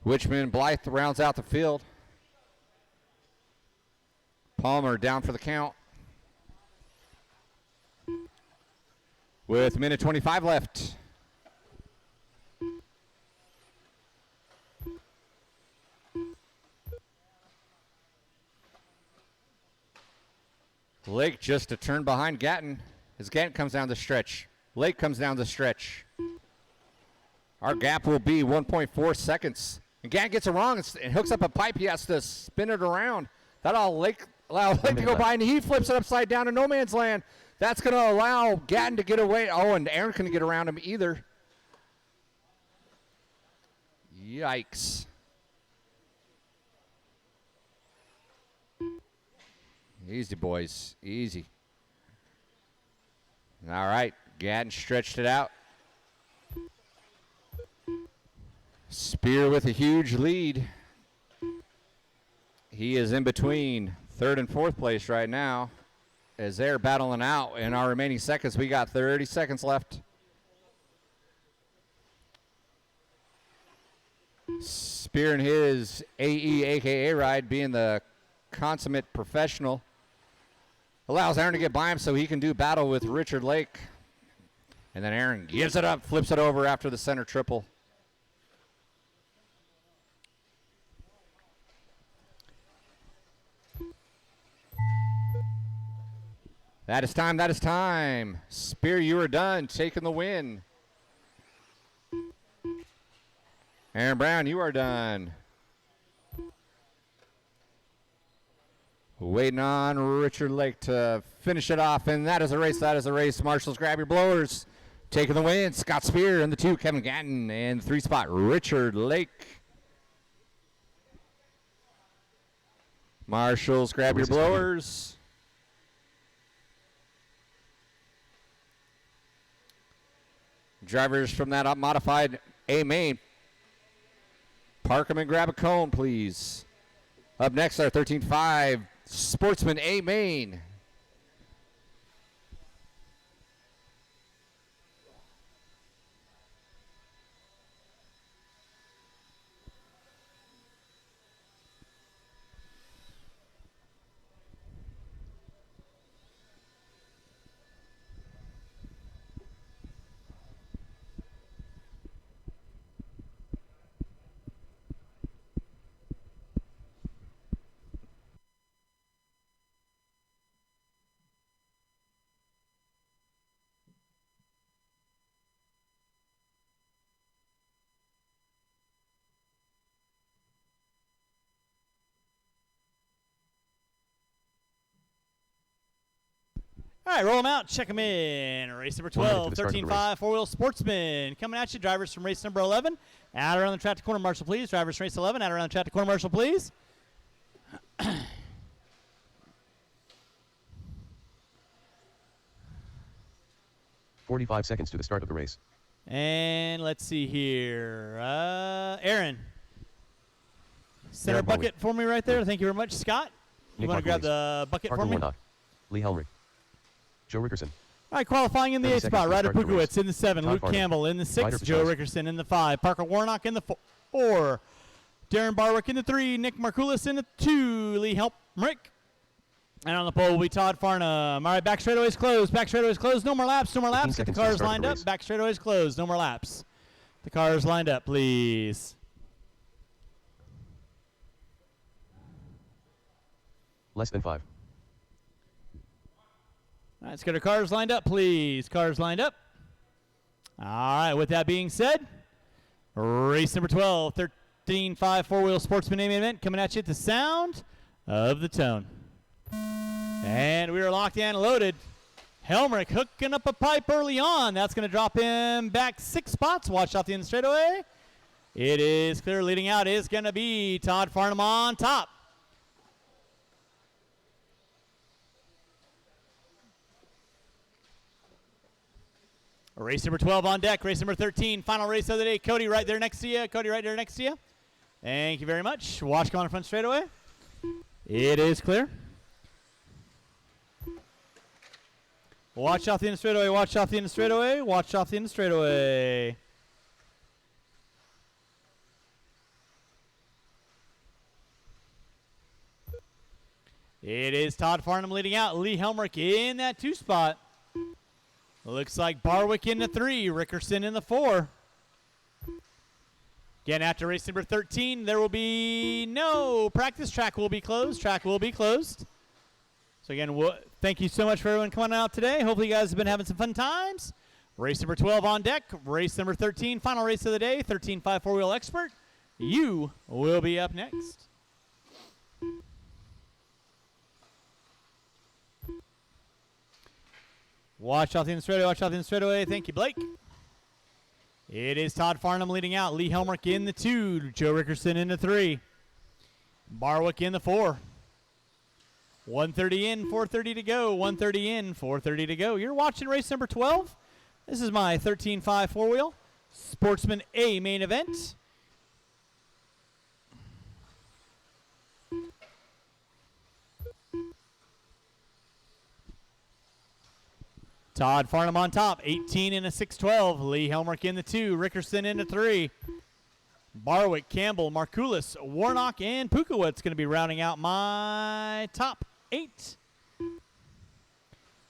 Wichman Blythe rounds out the field. Palmer down for the count. With minute 25 left. Lake just a turn behind Gatton as Gatton comes down the stretch. Lake comes down the stretch. Our gap will be 1.4 seconds. And Gatton gets it wrong and hooks up a pipe. He has to spin it around. That'll allow Lake to go by, and he flips it upside down to no man's land. That's going to allow Gatton to get away. Oh, and Aaron couldn't get around him either. Yikes. Easy, boys. Easy. All right. Gatton stretched it out. Spear with a huge lead. He is in between third and fourth place right now as they're battling out. In our remaining seconds, we got 30 seconds left. Spear in his AE AKA ride, being the consummate professional, allows Aaron to get by him so he can do battle with Richard Lake. And then Aaron gives it up, flips it over after the center triple. That is time, that is time. Spear, you are done, taking the win. Aaron Brown, you are done. Waiting on Richard Lake to finish it off, and that is a race, that is a race. Marshals, grab your blowers. Taking the win, Scott Spear in the 2, Kevin Gatton, and 3 spot, Richard Lake. Marshals, grab your blowers. Drivers from that modified A main, park them and grab a cone, please. Up next, our 13.5 Sportsman A main. All right, roll them out, check them in. Race number 12, 13.5 four-wheel Sportsman. Coming at you, drivers from race number 11. Out around the track to corner, Marshall, please. Drivers from race 11, out around the track to corner, Marshall, please. 45 seconds to the start of the race. And let's see here. Aaron. Center Aaron Barwick. bucket for me right there. Thank you very much. Scott, you Nick want to grab Margulies. the bucket Parker for me? Warnock. Lee Helmrich. Joe Rickerson. All right, qualifying in the 30 8th seconds spot. to Ryder start the race. Pukowitz in the 7. Todd Luke Farnham. Campbell in the 6. Ryder Joe Precise. Rickerson in the 5. Parker Warnock in the 4. Darren Barwick in the 3. Nick Margulies in the 2. Lee Helmrich. And on the pole will be Todd Farnham. All right, back straightaway's closed. Back straightaway's closed. No more laps. No more 15 laps. Get the seconds to the cars start of lined the up. race. Back straightaway's closed. No more laps. The cars lined up, please. Less than 5. All right, let's get our cars lined up, please. Cars lined up. All right, with that being said, race number 12, 13.5 four-wheel sportsman main event coming at you at the sound of the tone. And we are locked and loaded. Helmrich hooking up a pipe early on. That's going to drop him back 6 spots. Watch out the end of the straightaway. It is clear. Leading out is going to be Todd Farnham on top. Race number 12 on deck. Race number 13. Final race of the day. Cody right there next to you. Cody right there next to you. Thank you very much. Watch come on front straightaway. It is clear. Watch off the end of straightaway. Watch off the end of straightaway. Watch off the end of straightaway. It is Todd Farnham leading out. Lee Helmrich in that 2 spot. Looks like Barwick in the 3. Rickerson in the 4. Again, after race number 13, there will be no practice. Track will be closed. Track will be closed. So again, thank you so much for everyone coming out today. Hopefully you guys have been having some fun times. Race number 12 on deck. Race number 13, final race of the day. 13.5 four-wheel expert. You will be up next. Watch out the end of the straightaway. Watch out the end of the straightaway. Thank you, Blake. It is Todd Farnham leading out. Lee Helmrich in the 2. Joe Rickerson in the 3. Barwick in the 4. 1:30 in, 4:30 to go. 1:30 in, 4:30 to go. You're watching race number 12. This is my 13.5 four-wheel Sportsman A main event. Todd Farnham on top, 18 in a 612. Lee Helmrich in the 2. Rickerson in the 3. Barwick, Campbell, Margulies, Warnock, and Pukowitz going to be rounding out my top 8.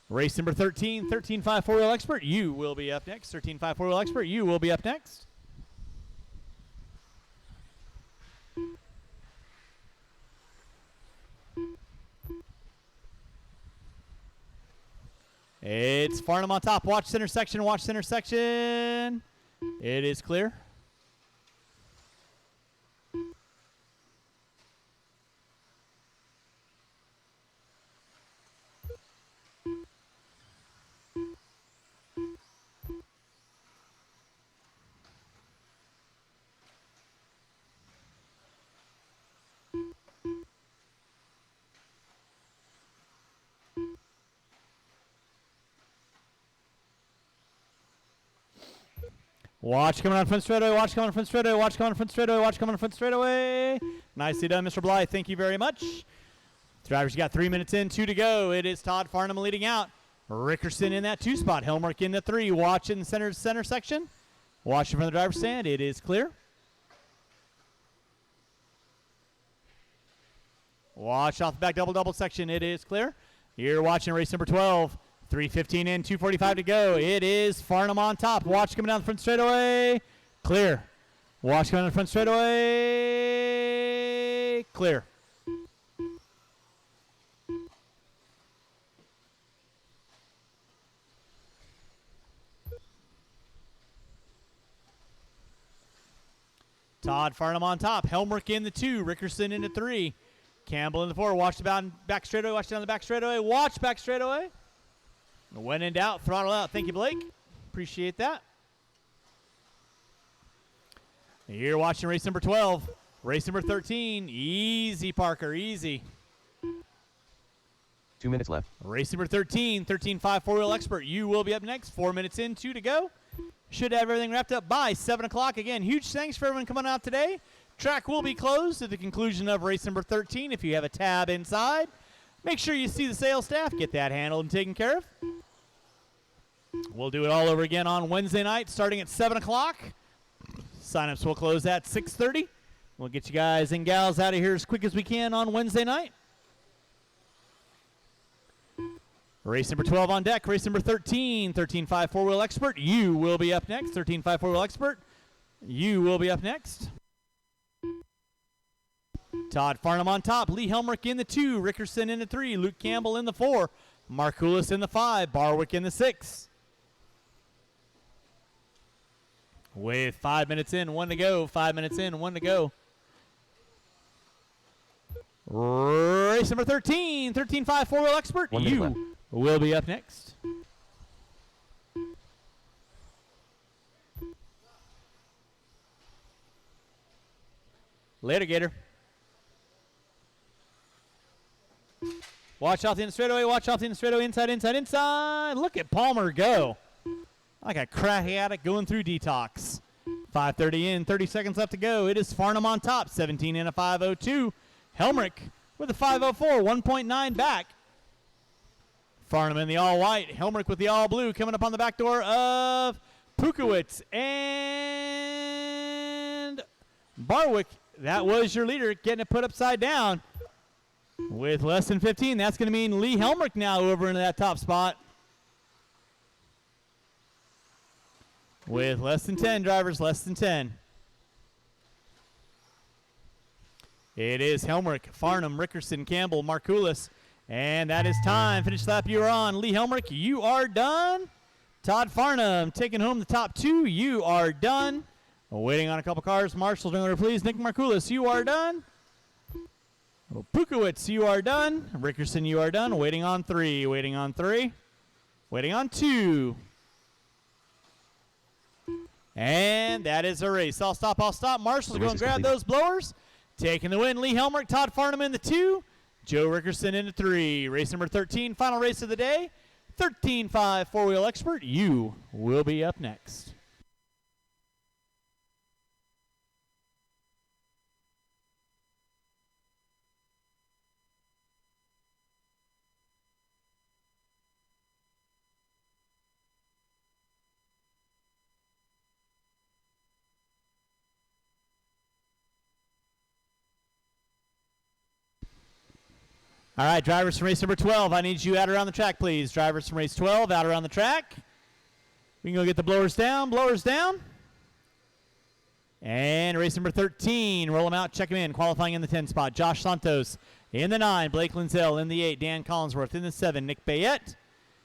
Race number 13, 13.5 four-wheel expert. You will be up next. 13.5 four-wheel expert. You will be up next. It's Farnham on top. Watch center section. Watch center section. It is clear. Watch coming on front straightaway. Watch coming on front straightaway. Watch coming on front straightaway. Watch coming on front straightaway. Nicely done, Mr. Blythe. Thank you very much. Drivers got 3 minutes in, 2 to go. It is Todd Farnham leading out. Rickerson in that 2 spot. Helmrich in the 3. Watch in the center section. Watch in front of the driver's stand. It is clear. Watch off the back double section. It is clear. You're watching race number 12. 3:15 in, 2:45 to go. It is Farnham on top. Watch coming down the front straightaway. Clear. Watch coming down the front straightaway. Clear. Todd Farnham on top. Helmrich in the 2. Rickerson in the 3. Campbell in the 4. Watch the back straightaway. Watch down the back straightaway. Watch back straightaway. When in doubt, throttle out. Thank you, Blake. Appreciate that. You're watching race number 12. Race number 13. Easy, Parker. Easy. 2 minutes left. Race number 13. 13.5 four-wheel expert. You will be up next. 4 minutes in, 2 to go. Should have everything wrapped up by 7 o'clock. Again, huge thanks for everyone coming out today. Track will be closed at the conclusion of race number 13. If you have a tab inside, make sure you see the sales staff. Get that handled and taken care of. We'll do it all over again on Wednesday night starting at 7 o'clock. Sign-ups will close at 6:30. We'll get you guys and gals out of here as quick as we can on Wednesday night. Race number 12 on deck. Race number 13. 13.5 four-wheel expert. You will be up next. 13.5 four-wheel expert. You will be up next. Todd Farnham on top. Lee Helmrich in the 2. Rickerson in the 3. Luke Campbell in the 4. Markoulis in the 5. Barwick in the 6. With 5 minutes in, 1 to go. 5 minutes in, 1 to go. Race number 13. 13.5 four-wheel expert. 1 minute left. You will be up next. Later, Gator. Watch out the end straightaway. Watch out the end straightaway. Inside, inside, inside. Look at Palmer go. Like a crack addict going through detox. 5:30 in, 30 seconds left to go. It is Farnham on top. 17 in a 5:02. Helmrich with a 5:04. 1.9 back. Farnham in the all-white. Helmrich with the all-blue coming up on the back door of Pukowitz. And Barwick, that was your leader, getting it put upside down. With less than 15, that's going to mean Lee Helmrich now over into that top spot. With less than 10 drivers, less than 10. It is Helmrich, Farnham, Rickerson, Campbell, Markoulis. And that is time. Finish lap you are on. Lee Helmrich, you are done. Todd Farnham taking home the top 2. You are done. Waiting on a couple cars. Marshall's in order, please. Nick Markoulis, you are done. Pukowitz, you are done. Rickerson, you are done. Waiting on 3. Waiting on 3. Waiting on 2. And that is a race. I'll stop. Marshall's going to grab those blowers. Taking the win. Lee Helmrich, Todd Farnham in the 2. Joe Rickerson in the 3. Race number 13, final race of the day. 13.5 four-wheel expert. You will be up next. All right, drivers from race number 12, I need you out around the track, please. Drivers from race 12, out around the track. We can go get the blowers down, And race number 13, roll them out, check them in. Qualifying in the 10 spot, Josh Santos. In the 9, Blake Lindsell. In the 8, Dan Collinsworth. In the 7, Nick Bayette.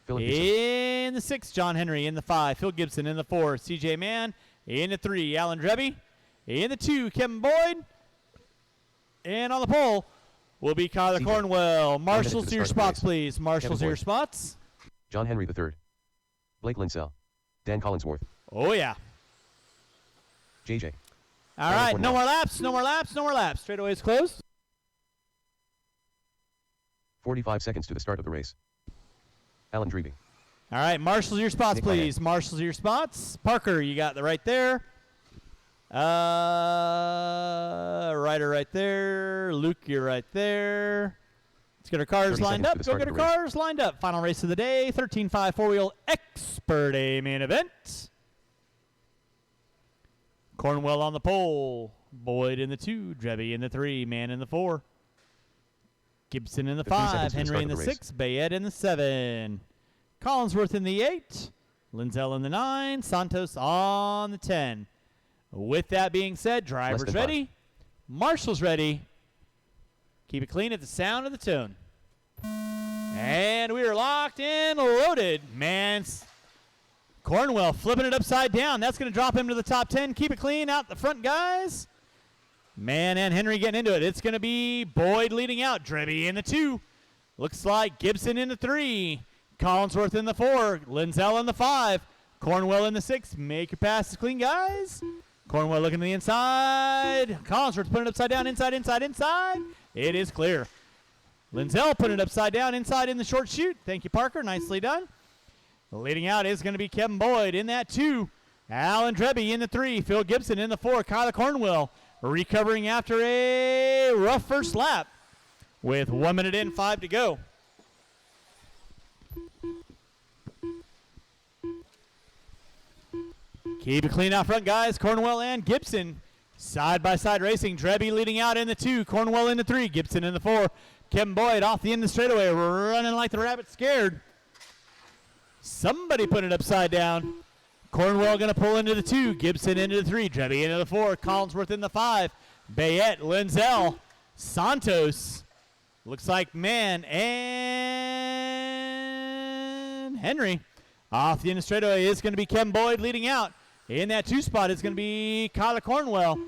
In the 6, John Henry. In the 5, Phil Gibson. In the 4, CJ Mann. In the 3, Alan Dreby. In the 2, Kevin Boyd. And on the pole will be Kyler Cornwell. Marshals to your spots, please. Marshals to your spots. John Henry III. Blake Lindsell. Dan Collinsworth. Oh, yeah. JJ. All right, no more laps. Straightaway is closed. 45 seconds to the start of the race. Alan Dreby. All right, marshals to your spots, Nick please. Marshals to your spots. Parker, you got the right there. Ryder right there. Luke, you're right there. Let's get our cars lined up. Go get our cars lined up. Final race of the day. 13.5 four-wheel expert A main event. Cornwell on the pole. Boyd in the 2. Dreby in the 3. Mann in the 4. Gibson in the 5. Henry in the 6. Bayette in the 7. Collinsworth in the 8. Lindsell in the 9. Santos on the 10. With that being said, drivers ready. Marshals ready. Keep it clean at the sound of the tune. And we are locked in, loaded. Man, Cornwell flipping it upside down. That's going to drop him to the top 10. Keep it clean out the front, guys. Mann and Henry getting into it. It's going to be Boyd leading out. Dreby in the 2. Looks like Gibson in the 3. Collinsworth in the 4. Lindsell in the 5. Cornwell in the 6. Make your passes clean, guys. Cornwell looking to the inside. Collinsworth putting it upside down. Inside. It is clear. Lindsell putting it upside down. Inside in the short chute. Thank you, Parker. Nicely done. Leading out is going to be Kevin Boyd in that 2. Alan Drebby in the 3. Phil Gibson in the 4. Kyler Cornwell recovering after a rough first lap with 1 minute in, 5 to go. Keep it clean out front, guys. Cornwell and Gibson side-by-side racing. Drebby leading out in the 2. Cornwell in the 3. Gibson in the 4. Kevin Boyd off the end of the straightaway, running like the rabbit scared. Somebody put it upside down. Cornwell going to pull into the 2. Gibson into the 3. Drebby into the 4. Collinsworth in the 5. Bayette, Linzel, Santos. Looks like Mann and Henry. Off the end of the straightaway is going to be Kevin Boyd leading out. In that 2 spot is going to be Kyler Cornwell.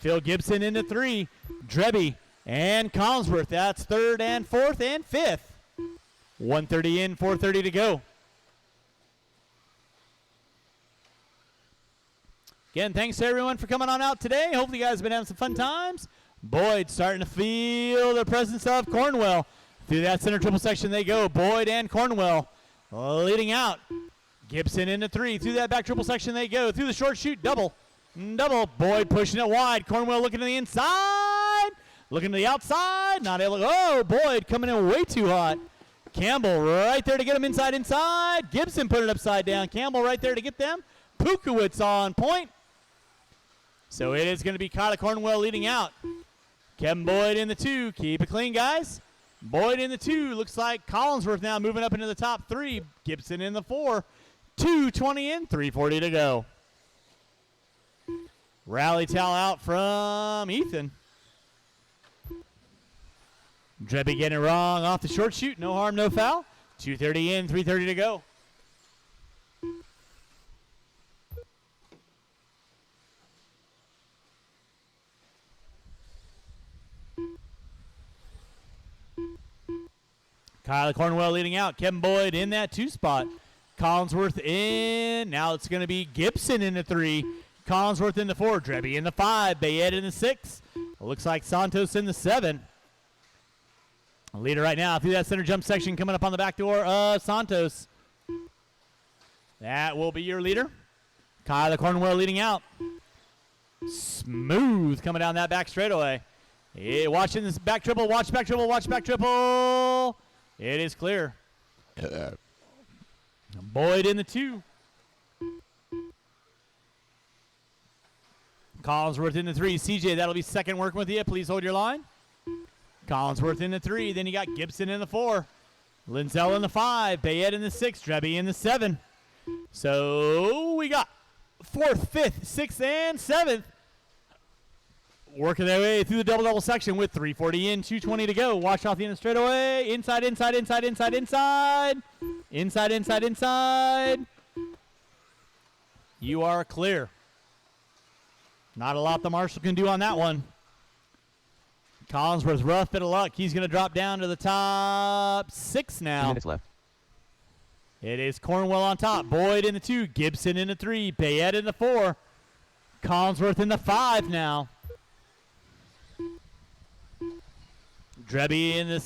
Phil Gibson into 3. Drebby and Collinsworth. That's 3rd and 4th and 5th. 1:30 in, 4:30 to go. Again, thanks to everyone for coming on out today. Hopefully you guys have been having some fun times. Boyd starting to feel the presence of Cornwell. Through that center triple section they go. Boyd and Cornwell leading out. Gibson into 3. Through that back triple section they go. Through the short chute, double. Boyd pushing it wide. Cornwell looking to the inside. Looking to the outside. Not able to. Oh, Boyd coming in way too hot. Campbell right there to get him inside. Gibson put it upside down. Campbell right there to get them. Pukowitz on point. So it is going to be Kyler Cornwell leading out. Kevin Boyd in the 2. Keep it clean, guys. Boyd in the 2. Looks like Collinsworth now moving up into the top 3. Gibson in the 4. 2:20 in, 3:40 to go. Rally towel out from Ethan. Drebby getting it wrong off the short chute. No harm, no foul. 2:30 in, 3:30 to go. Kyler Cornwell leading out. Kevin Boyd in that 2 spot. Collinsworth in. Now it's going to be Gibson in the 3. Collinsworth in the 4. Drebby in the 5. Bayette in the 6. Looks like Santos in the 7. Leader right now through that center jump section coming up on the back door of Santos. That will be your leader. Kyler Cornwell leading out. Smooth coming down that back straightaway. Yeah, watching this back triple. Watch back triple. Watch back triple. It is clear. Boyd in the 2. Collinsworth in the 3. CJ, that'll be second working with you. Please hold your line. Collinsworth in the 3. Then you got Gibson in the 4. Linzel in the 5. Bayette in the 6. Drebby in the 7. So we got 4th, 5th, 6th, and 7th. Working their way through the double section with 3:40 in, 2:20 to go. Watch off the end of the straightaway. Inside. Inside. You are clear. Not a lot the marshal can do on that one. Collinsworth, rough bit of luck. He's going to drop down to the top 6 2 now. minutes left. It is Cornwell on top. Boyd in the 2. Gibson in the 3. Bayette in the 4. Collinsworth in the 5 now. Drebby in the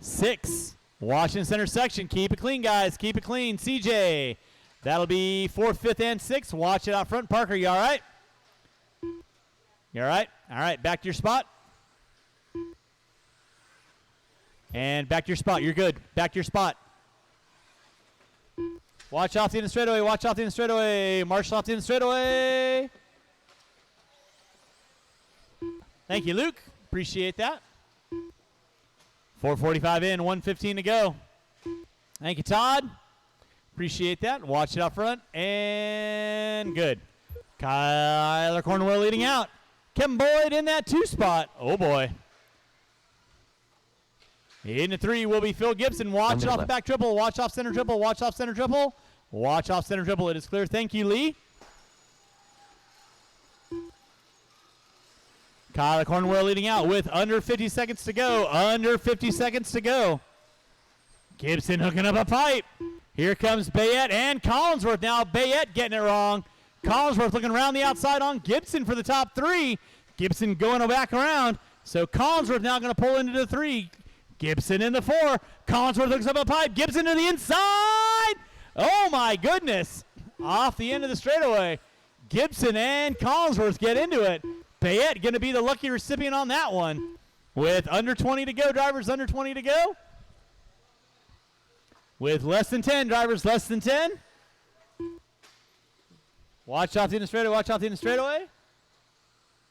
6. Washington center section. Keep it clean, guys. Keep it clean. CJ. That'll be 4th, 5th, and 6th. Watch it out front. Parker, you all right? You all right? All right, back to your spot. And back to your spot. You're good. Back to your spot. Watch off the end of the straightaway. Watch off the end of the straightaway. Marshall off the end of the straightaway. Thank you, Luke. Appreciate that. 4:45 in, 1:15 to go. Thank you, Todd. Appreciate that. Watch it out front. And good. Kyler Cornwell leading out. Kevin Boyd in that 2 spot. Oh, boy. In the 3 will be Phil Gibson. Watch it off the back triple. Watch off center triple. Watch off center triple. Watch off center triple. It is clear. Thank you, Lee. Kyler Cornwell leading out with under 50 seconds to go. Under 50 seconds to go. Gibson hooking up a pipe. Here comes Bayette and Collinsworth. Now Bayette getting it wrong. Collinsworth looking around the outside on Gibson for the top 3. Gibson going back around. So Collinsworth now going to pull into the 3. Gibson in the 4. Collinsworth hooks up a pipe. Gibson to the inside. Oh, my goodness. off the end of the straightaway. Gibson and Collinsworth get into it. Bayette going to be the lucky recipient on that one. With under 20 to go, drivers under 20 to go. With less than 10, drivers less than 10. Watch out the end of straightaway, watch out the end of straightaway.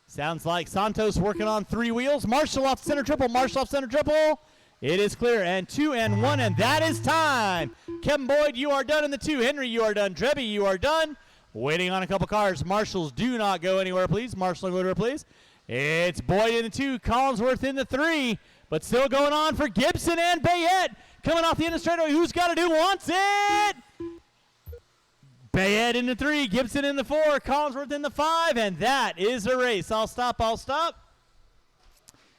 Sounds like Santos working on 3 wheels. Marshall off center triple, Marshall off center triple. It is clear, and 2 and 1, and that is time. Kevin Boyd, you are done in the 2. Henry, you are done. Drebby, you are done. Waiting on a couple cars. Marshalls, do not go anywhere, please. Marshall, go anywhere, please. It's Boyd in the 2, Collinsworth in the 3, but still going on for Gibson and Bayette. Coming off the end of straightaway, who's got to do wants it? Bayette in the 3, Gibson in the 4, Collinsworth in the 5, and that is a race. I'll stop.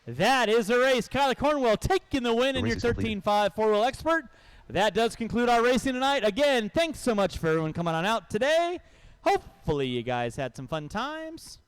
That is a race. Kylie Cornwell taking the win in your race is completed. 13.5 four-wheel expert. That does conclude our racing tonight. Again, thanks so much for everyone coming on out today. Hopefully you guys had some fun times.